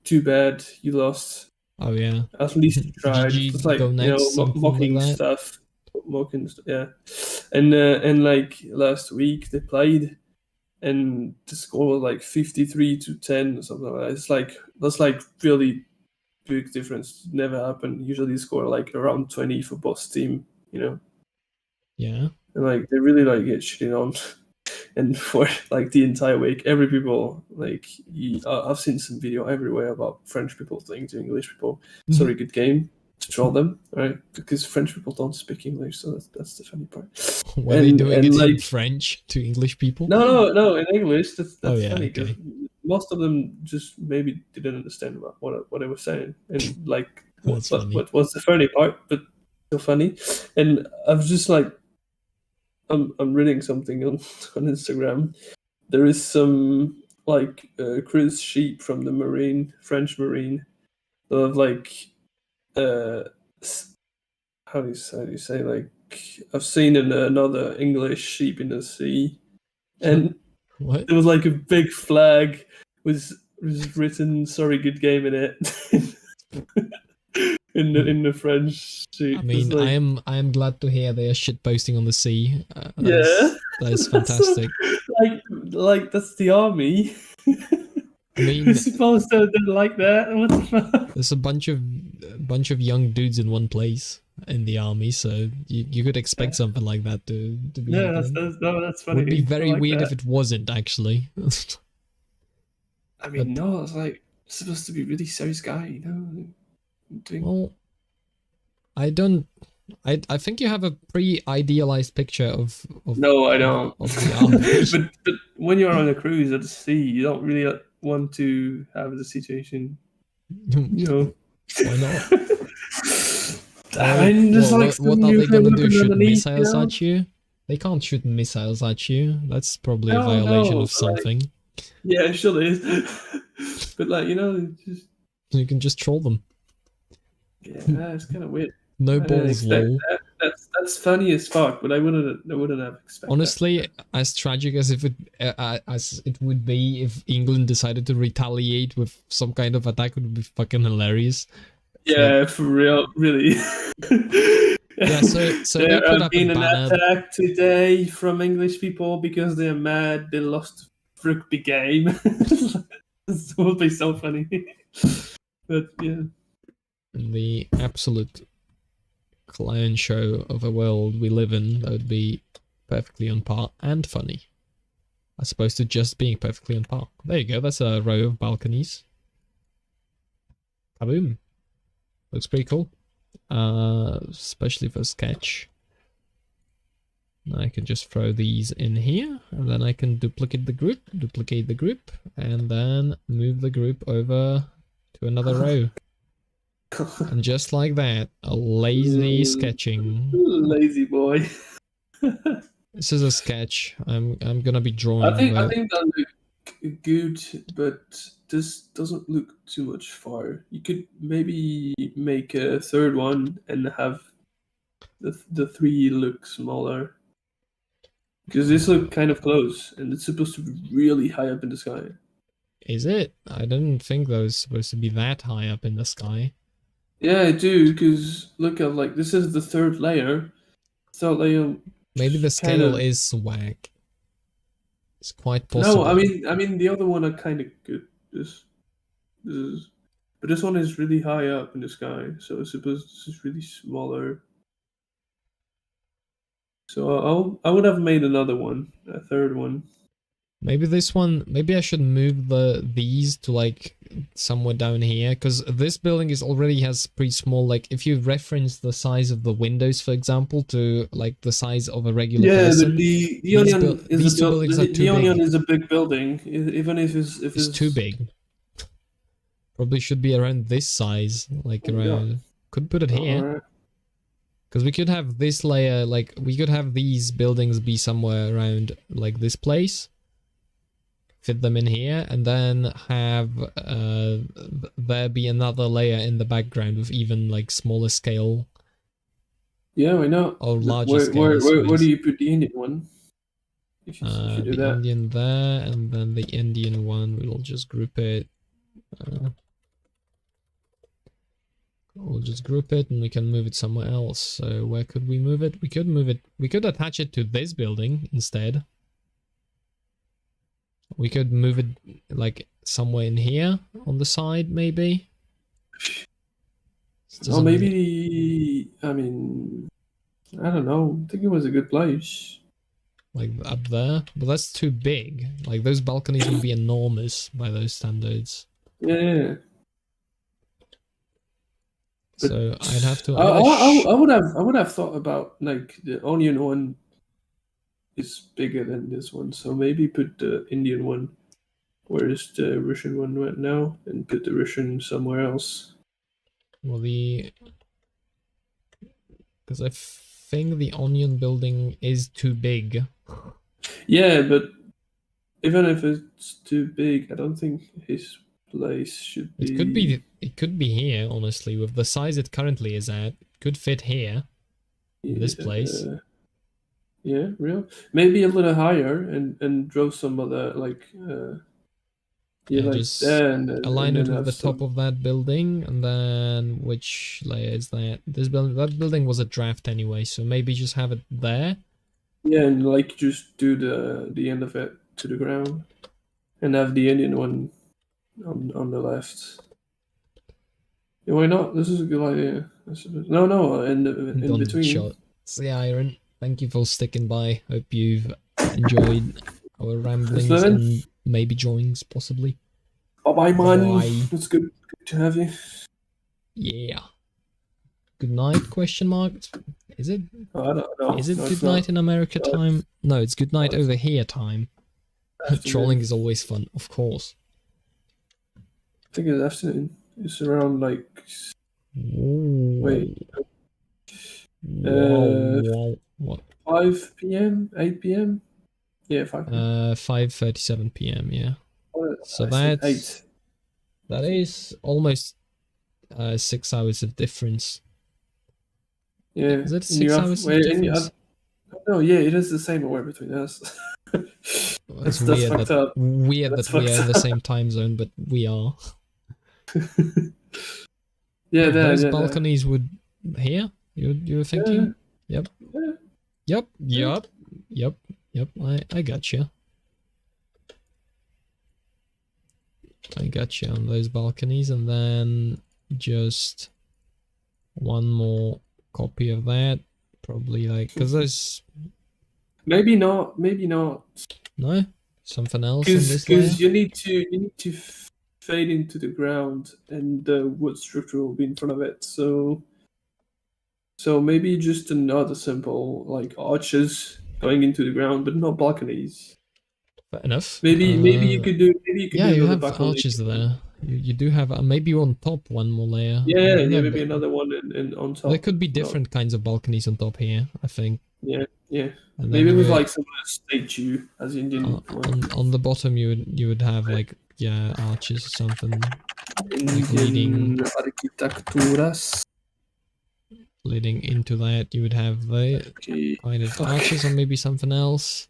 too bad you lost.
Oh yeah.
At least you tried.
GG,
It's like,
go next, something like
mocking
that.
stuff, yeah. And like last week they played, and the score was like 53-10 or something like that. It's like that's like really big difference. Never happened. Usually score like around 20 for both team,
Yeah.
and like they really like get shitted on. And for like the entire week, every people like I've seen some video everywhere about French people saying to English people, "Sorry, good game," to troll them, right? Because French people don't speak English, so that's the funny part.
Were they
And
doing it in
like,
French to English people?
no, in English. That's
Oh yeah,
funny because
okay.
most of them just maybe didn't understand what I was saying, and like
That's funny.
what was the funny part, but so funny. And I was just like, I'm reading something on Instagram. There is some like cruise ship from the French Marine. Of like uh, how do you say, like, I've seen another English sheep in the sea, and
What?
there was like a big flag was written "Sorry, good game" in it. in the French
I
sheep. It's
mean,
like,
I am glad to hear they are shit posting on the sea.
yeah,
That is
so,
fantastic.
like that's the army.
I
You're
mean,
supposed to like that. What the fuck?
there's a bunch of young dudes in one place in the army, so you could expect something like that to be
Yeah,
happening.
that's funny.
Would be
I
very
like
weird
that.
if it wasn't actually.
I
But
mean, no, it's like supposed to be really serious guy, doing...
well, I don't. I think you have a pretty idealized picture
No, I don't.
of the army.
But when you're on a cruise at the sea, you don't really want to have the situation, you know.
Why not?
I mean, there's like
What
some
are they
nuclear
gonna do?
weapons
Shoot
underneath,
missiles at you? They can't shoot missiles at you. That's probably a
No,
violation
no,
of
but like,
something.
yeah, it sure is. But like, just
You can just troll them.
yeah, it's kind of weird.
No
I didn't
balls,
expect
lol.
that. That's funny as fuck, but I wouldn't have expected
Honestly,
that.
as tragic as as it would be if England decided to retaliate with some kind of attack, would be fucking hilarious.
Yeah, for real, really.
Yeah, so they
There
put
have
up a
been an
banner.
attack today from English people because they're mad they lost rugby game. This would be so funny. But yeah.
The absolute clown show of a world we live in that would be perfectly on par and funny, as opposed to just being perfectly on par. There you go, that's a row of balconies. Kaboom. Looks pretty cool. Especially for sketch. I can just throw these in here, and then I can duplicate the group, and then move the group over to another row. And just like that, a lazy sketching.
Lazy boy.
This is a sketch. I'm gonna be drawing.
I think that look good, but this doesn't look too much far. You could maybe make a third one and have the three look smaller. Because this look kind of close, and it's supposed to be really high up in the sky.
Is it? I didn't think that was supposed to be that high up in the sky.
Yeah, I do. Because look at, like, this is the third layer. Third layer.
Maybe the scale is whack. It's quite possible.
No, I mean the other one are kind of good. But this one is really high up in the sky, so I suppose this is really smaller. So I would have made another one, a third one.
Maybe this one, maybe I should move these to like somewhere down here, because this building already has pretty small, like if you reference the size of the windows, for example, to like the size of a regular person.
The Onion
these two buildings are too
the Onion
big.
is a big building, even if
it's too big. Probably should be around this size, like around. Could put it here. Because we could have this layer, like, we could have these buildings be somewhere around, like, this place. Fit them in here, and then have there be another layer in the background with even, like, smaller scale.
Yeah, why not?
Or larger scale, I
where do
suppose.
you put the Indian one? If you do
The
that.
Indian there, and then the Indian one, we'll just group it. We'll just group it, and we can move it somewhere else. So where could we move it? We could move it. We could attach it to this building instead. We could move it like somewhere in here on the side, maybe.
Oh, maybe I mean, I don't know. I think it was a good place.
Like up there, but that's too big. Like those balconies would be enormous by those standards.
Yeah.
So I'd have to.
I would have thought about like the onion one is bigger than this one, so maybe put the Indian one where is the Russian one right now, and put the Russian somewhere else.
Well, because I think the onion building is too big.
Yeah, but even if it's too big, I don't think his place should be.
It could be here, honestly, with the size it currently is at. It could fit here. In this place.
Yeah, real. Maybe a little higher and draw some other like like
just
there
align it with the top of that building, and then which layer is that? This building, that building was a draft anyway, so maybe just have it there.
Yeah, and like just do the end of it to the ground, and have the Indian one on the left. Yeah, why not? This is a good idea. No, in between.
Shots the iron. Thank you for sticking by. Hope you've enjoyed our ramblings and maybe joins, possibly.
Bye, man. It's good to have you.
Yeah. Good night? Question mark. Is it?
I don't know.
Is it good night in America time? No, it's good night over here time. Trolling is always fun, of course.
I think it's afternoon. It's around like.
Ooh.
Wait.
What?
5 p.m. 8 p.m. Yeah, 5 p.m.
5:37 p.m. Yeah. So that is almost 6 hours of difference.
Yeah.
Is it 6 hours of difference?
No, yeah, it is the same away between us.
It's weird that we are in the same time zone, but we are.
Yeah,
those balconies would here. You were thinking? Yeah. Yep. I got you. I got you on those balconies, and then just one more copy of that. Probably like because there's
maybe not.
No, something else in this layer.
Because you need to fade into the ground, and the wood structure will be in front of it. So maybe just another simple like arches going into the ground, but not balconies.
Fair enough.
Maybe you could do.
Yeah, you have arches there. You do have maybe on top one more layer.
Yeah, maybe another one and on top.
There could be different kinds of balconies on top here, I think.
Yeah. And maybe with like some statue as Indian.
On the bottom, you would have like arches or something.
Like
leading into that, you would have the kind of arches or maybe something else.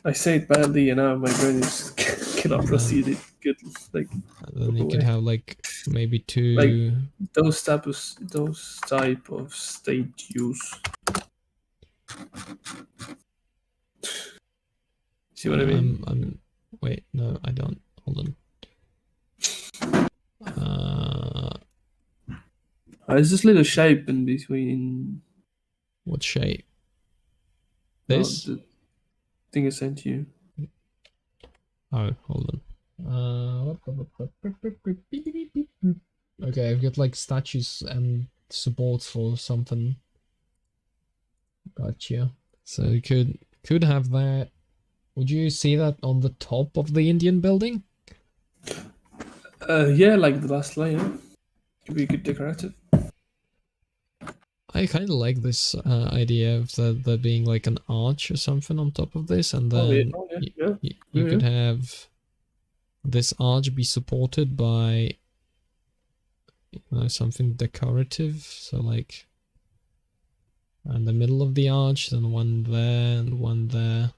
I say it badly, and now my brain is cannot proceed it good. Like,
and then you could have like maybe two
like those type of statues. See what I mean?
Wait, no, I don't. Hold on.
There's this little shape in between.
What shape? This?
The thing I sent you.
Oh, hold on. Okay, I've got like statues and supports for something. Gotcha. So you could have that. Would you see that on the top of the Indian building?
Yeah, like the last layer. Could be good decorative.
I kind of like this idea of there being like an arch or something on top of this, and then you could have this arch be supported by, you know, something decorative. So like in the middle of the arch, then one there and one there.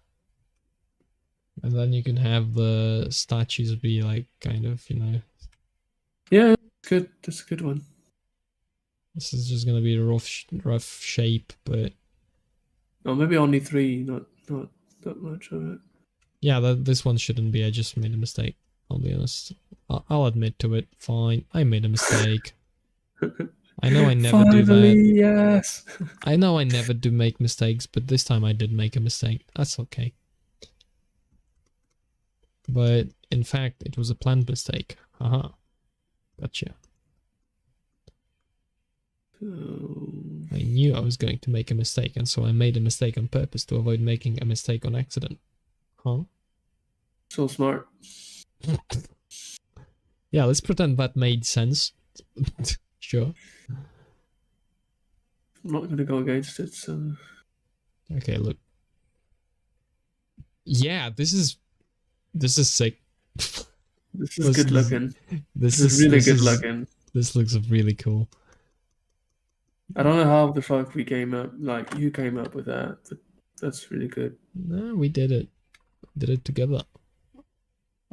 And then you can have the statues be like kind of, you know.
Yeah, good. That's a good one.
This is just gonna be a rough shape, but
oh, maybe only 3, not that much of it.
Yeah, this one shouldn't be. I just made a mistake. I'll be honest. I'll admit to it. Fine, I made a mistake. I know I never do that.
Yes.
I know I never do make mistakes, but this time I did make a mistake. That's okay. But in fact, it was a planned mistake. Haha. Gotcha. I knew I was going to make a mistake, and so I made a mistake on purpose to avoid making a mistake on accident. Huh?
So smart.
Yeah, let's pretend that made sense. Sure.
I'm not going to go against it, so...
Okay, look. Yeah, this is sick.
This is good looking.
This
is really good looking.
This looks really cool.
I don't know how the fuck we came up, like you came up with that, but that's really good.
No, we did it. Did it together.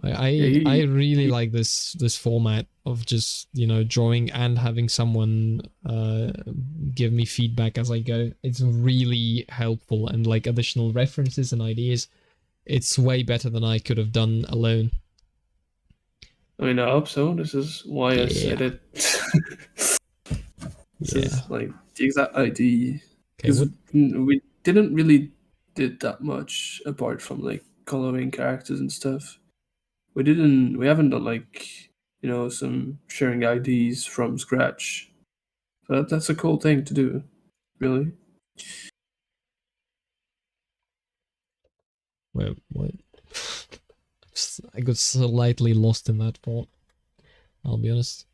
I really like this format of just, you know, drawing and having someone give me feedback as I go. It's really helpful, and like additional references and ideas. It's way better than I could have done alone.
I mean, I hope so. This is why I said it. This is like the exact idea. Because we didn't really did that much apart from like coloring characters and stuff. We haven't done like, you know, some sharing IDs from scratch. So that's a cool thing to do, really.
Wait, what? I got slightly lost in that thought. I'll be honest.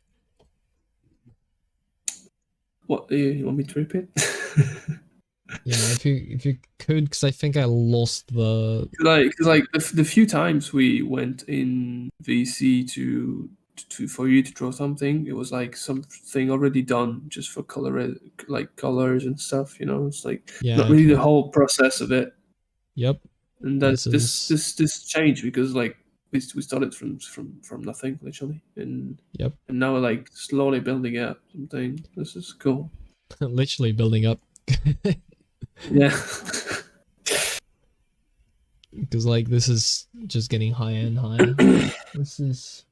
What, you want me to repeat?
Yeah, if you could, because I think I lost the...
Like the few times we went in VC to for you to draw something, it was like something already done just for colors and stuff, you know. It's like not really the whole process of it.
Yep.
And then this changed because like we started from nothing literally, and now we're like slowly building up something. This is cool.
Literally building up.
Yeah.
Because like this is just getting higher and higher. This is...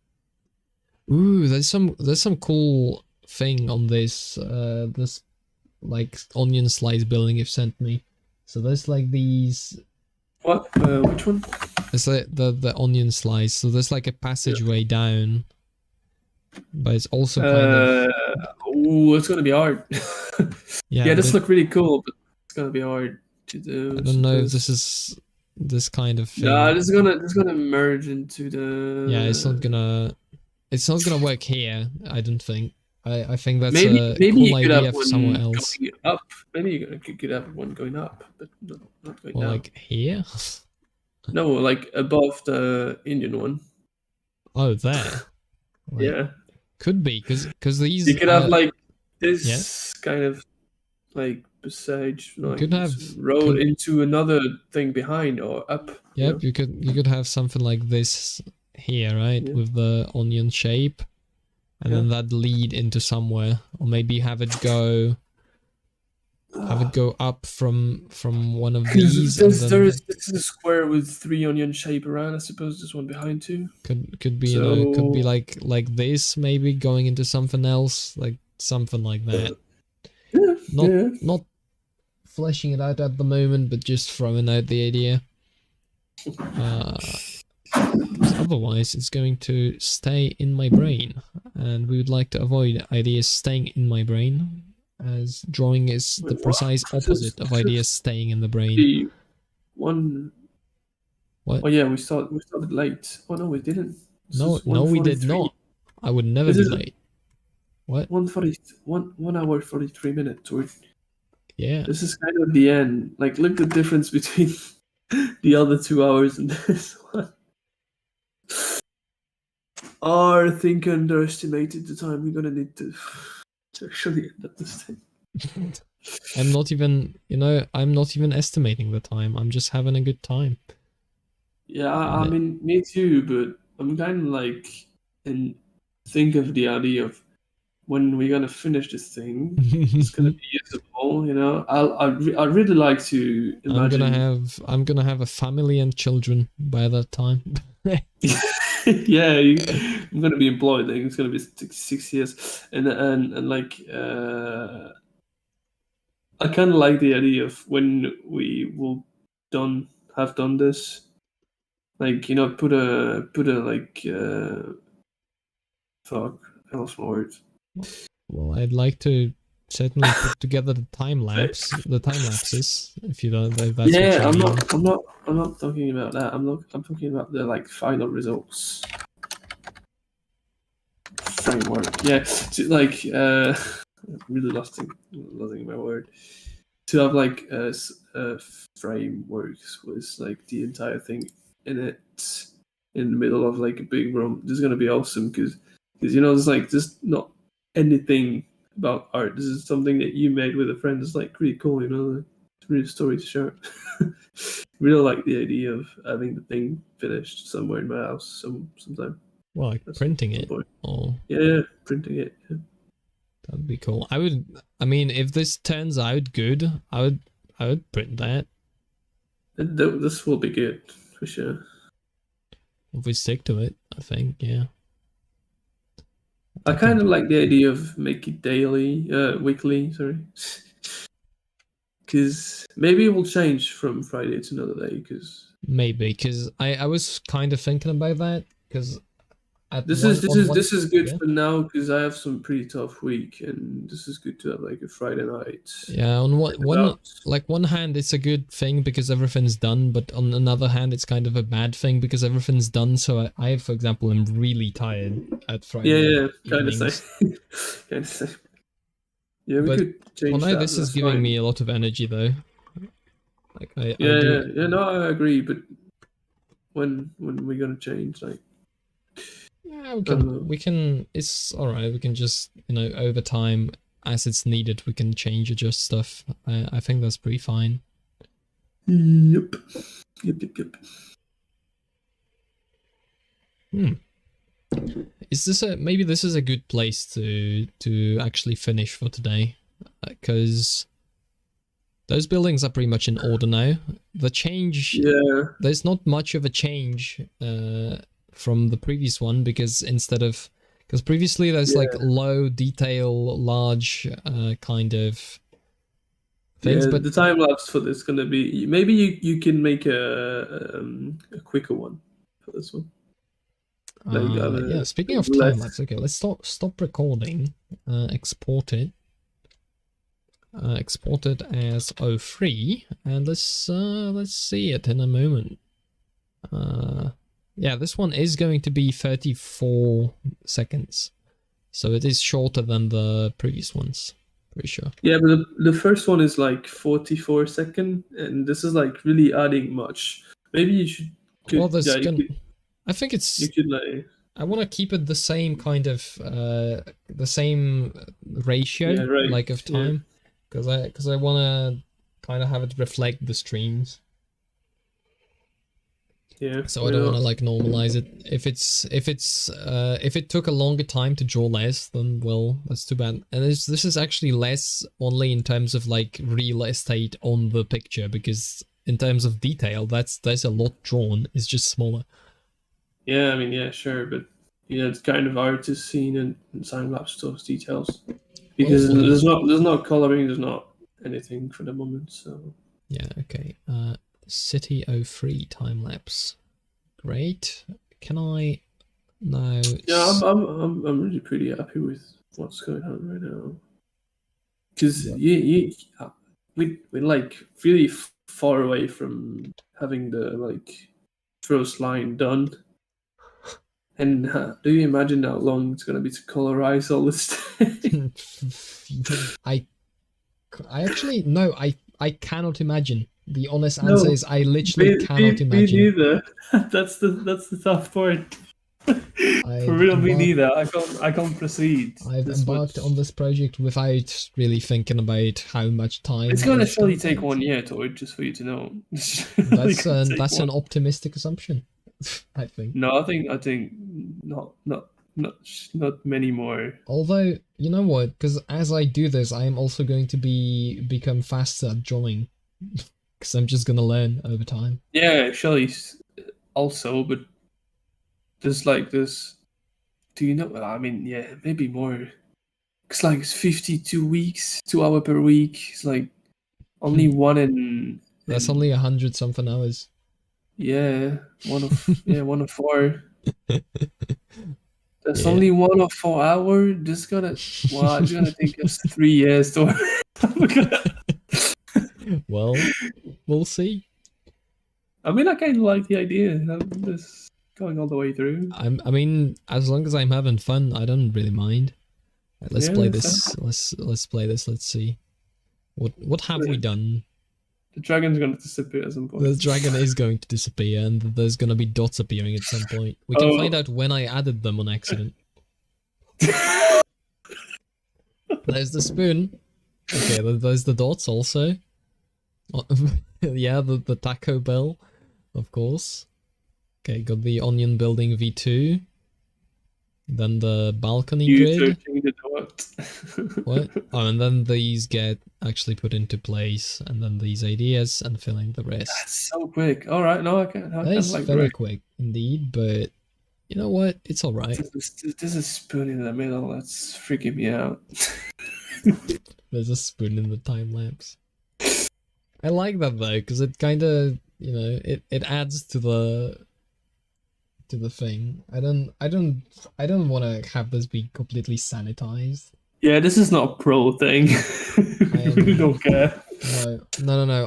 Ooh, there's some cool thing on this this like onion slice building you've sent me. So there's like these...
What? Which one?
It's like the onion slice. So there's like a passageway down, but it's also kind of...
Oh, it's gonna be hard.
Yeah,
this looks really cool, but it's gonna be hard to do.
I don't know if this is this kind of thing.
No, this is gonna merge into the...
Yeah, it's not gonna work here, I don't think. I think that's
maybe
a cool idea for somewhere else.
Going up. Maybe you could have one going up, but not going down.
Like here?
No, like above the Indian one.
Oh, there. Like,
yeah.
Could be, because these...
You could have like this kind of like passage, like
could have
road into another thing behind or up.
Yep, you could have something like this here, right? Yeah. With the onion shape. And then that lead into somewhere, or maybe have it go up from one of these.
This is a square with 3 onion shape around. I suppose this one behind too.
Could be, so... you know, could be like this, maybe going into something else, like something like that. Not fleshing it out at the moment, but just throwing out the idea. Otherwise, it's going to stay in my brain, and we would like to avoid ideas staying in my brain, as drawing is the precise opposite of ideas staying in the brain. What?
Oh yeah, we started late. Oh no, we didn't.
No, we did not. I would never be late. What?
1 hour 43 minutes.
Yeah.
This is kind of the end. Like, look the difference between the other 2 hours and this one. I think I underestimated the time we're gonna need to actually end up this thing.
I'm not even estimating the time. I'm just having a good time.
Yeah, I mean, me too, but I'm kind of like, and think of the idea of when we're gonna finish this thing, it's gonna be usable. You know, I really like to imagine.
I'm gonna have a family and children by that time.
Yeah, I'm gonna be employed. Like, it's gonna be 6 years, and like, I kind of like the idea of when we will have done this. Like, you know, put a like, fuck, I lost my words.
Well, I'd like to certainly put together the time lapses. If you don't, if that's
Yeah,
what you mean.
I'm not talking about that. I'm talking about the like final results framework. Yeah, like, really losing my word. To have like frameworks was like the entire thing in it, in the middle of like a big room. This is gonna be awesome because you know, it's like just not anything about art. This is something that you made with a friend. It's like really cool, you know. It's really a story to share. Really like the idea of having the thing finished somewhere in my house sometime.
Well, like printing it. Or
yeah, printing it. Yeah.
That'd be cool. I mean, if this turns out good, I would print that.
This will be good for sure.
If we stick to it, I think, yeah.
I kind of like the idea of make it weekly, sorry. Because maybe it will change from Friday to another day, because...
Maybe, because I was kind of thinking about that, because...
This is good for now, because I have some pretty tough week, and this is good to have like a Friday night.
Yeah, on one hand it's a good thing because everything's done, but on another hand it's kind of a bad thing because everything's done. So I for example, am really tired at Friday.
Yeah, kind of same. Kind of same. Yeah, we could change that.
This is giving me a lot of energy though. Like
no, I agree. But when we're gonna change, like...
Yeah, we can, it's alright, we can just, you know, over time, as it's needed, we can adjust stuff. I think that's pretty fine.
Yep.
Is this maybe this is a good place to actually finish for today, because those buildings are pretty much in order now. The change, there's not much of a change, from the previous one, because previously there's like low detail, large kind of things, but
the time lapse for this is gonna be, maybe you can make a quicker one for this one.
Yeah, speaking of time lapse, okay, let's stop recording, export it as 03, and let's see it in a moment. Yeah, this one is going to be 34 seconds. So it is shorter than the previous ones, pretty sure.
Yeah, but the first one is like 44 seconds, and this is like really adding much. Maybe you should...
I think it's...
You could like...
I want to keep it the same kind of... the same ratio, like, of time. Because I want to kind of have it reflect the streams.
Yeah.
So I don't want to like normalize it. If it took a longer time to draw less, then well, that's too bad. And this is actually less only in terms of like real estate on the picture, because in terms of detail, there's a lot drawn. It's just smaller.
Yeah, I mean, yeah, sure, but yeah, it's kind of hard to see in time lapse those details, because there's not coloring, there's not anything for the moment. So
yeah, okay. City 03 time lapse. Great. Can I now?
Yeah, I'm really pretty happy with what's going on right now. Because we're like really far away from having the like first line done. And do you imagine how long it's gonna be to colorize all this thing?
I actually no. I cannot imagine. The honest answer
No,
is I literally cannot
me
imagine.
neither. That's the tough part. For
I've
real, me
embarked
neither. I can't proceed
I've
this much.
embarked on this project without really thinking about how much
It's
time
gonna
it's gonna
surely take
take.
1 year, Toy, just for you to know. It's surely gonna take
That's
one.
an optimistic assumption, I think.
No, I think not many more.
Although, you know what? Because as I do this, I am also going to become faster at drawing. Because I'm just gonna learn over time.
Yeah, surely also, but there's like this. Do you know? I mean, yeah, maybe more. It's like it's 52 weeks, 2 hour per week. It's like only one
That's only
in
100 something hours.
yeah, one of four. That's
Yeah.
only 1 of 4 hour. This gonna it's gonna take us 3 years to.
Well, we'll see.
I mean, I kind of like the idea of this going all the way through.
I mean, as long as I'm having fun, I don't really mind. Let's play
Yeah, so
this. Let's play this. Let's see. What have we done?
the dragon's gonna disappear at some
The
point.
dragon is going to disappear, and there's gonna be dots appearing at some point. We can find out when I added them on accident. There's the spoon. Okay, there's the dots also. Yeah, the Taco Bell, of course. Okay, got the onion building V2. Then the balcony
You
grid.
searching the dot.
What? Oh, and then these get actually put into place, and then these ideas and filling the rest.
That's so quick. All right, no, I can. I
That is
like
very
right.
quick indeed, but you know what? It's all right.
There's a spoon in the middle. That's freaking me out.
There's a spoon in the time lapse. I like that though, because it kind of, you know, it adds to the thing. I don't want to have this be completely sanitized.
Yeah, this is not a pro thing. I really don't care.
No.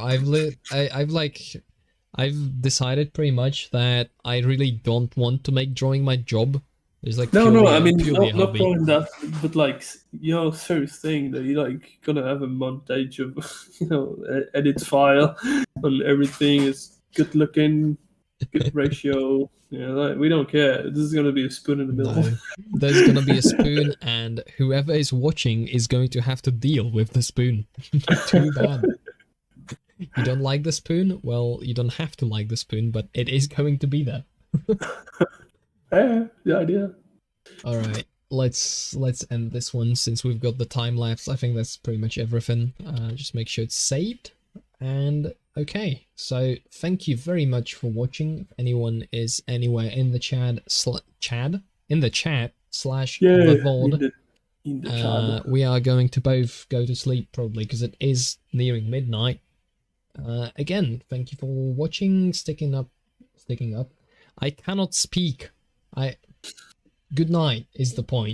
I've decided pretty much that I really don't want to make drawing my job. It's like
No. I mean,
purely a
not
hobby.
probably that, but like your first thing that you like gonna have a montage of, edit file on everything is good looking, good ratio. Yeah, like, we don't care. This is gonna be a spoon in the middle.
No, there's gonna be a spoon, and whoever is watching is going to have to deal with the spoon. Too bad. You don't like the spoon? Well, you don't have to like the spoon, but it is going to be there.
Yeah, the idea.
All right, let's end this one since we've got the time lapse. I think that's pretty much everything. Just make sure it's saved. And okay, so thank you very much for watching. If anyone is anywhere in the chat slash the VOD,
in the chat.
we are going to both go to sleep probably because it is nearing midnight. Again, thank you for watching, sticking up. I cannot speak. Good night is the point.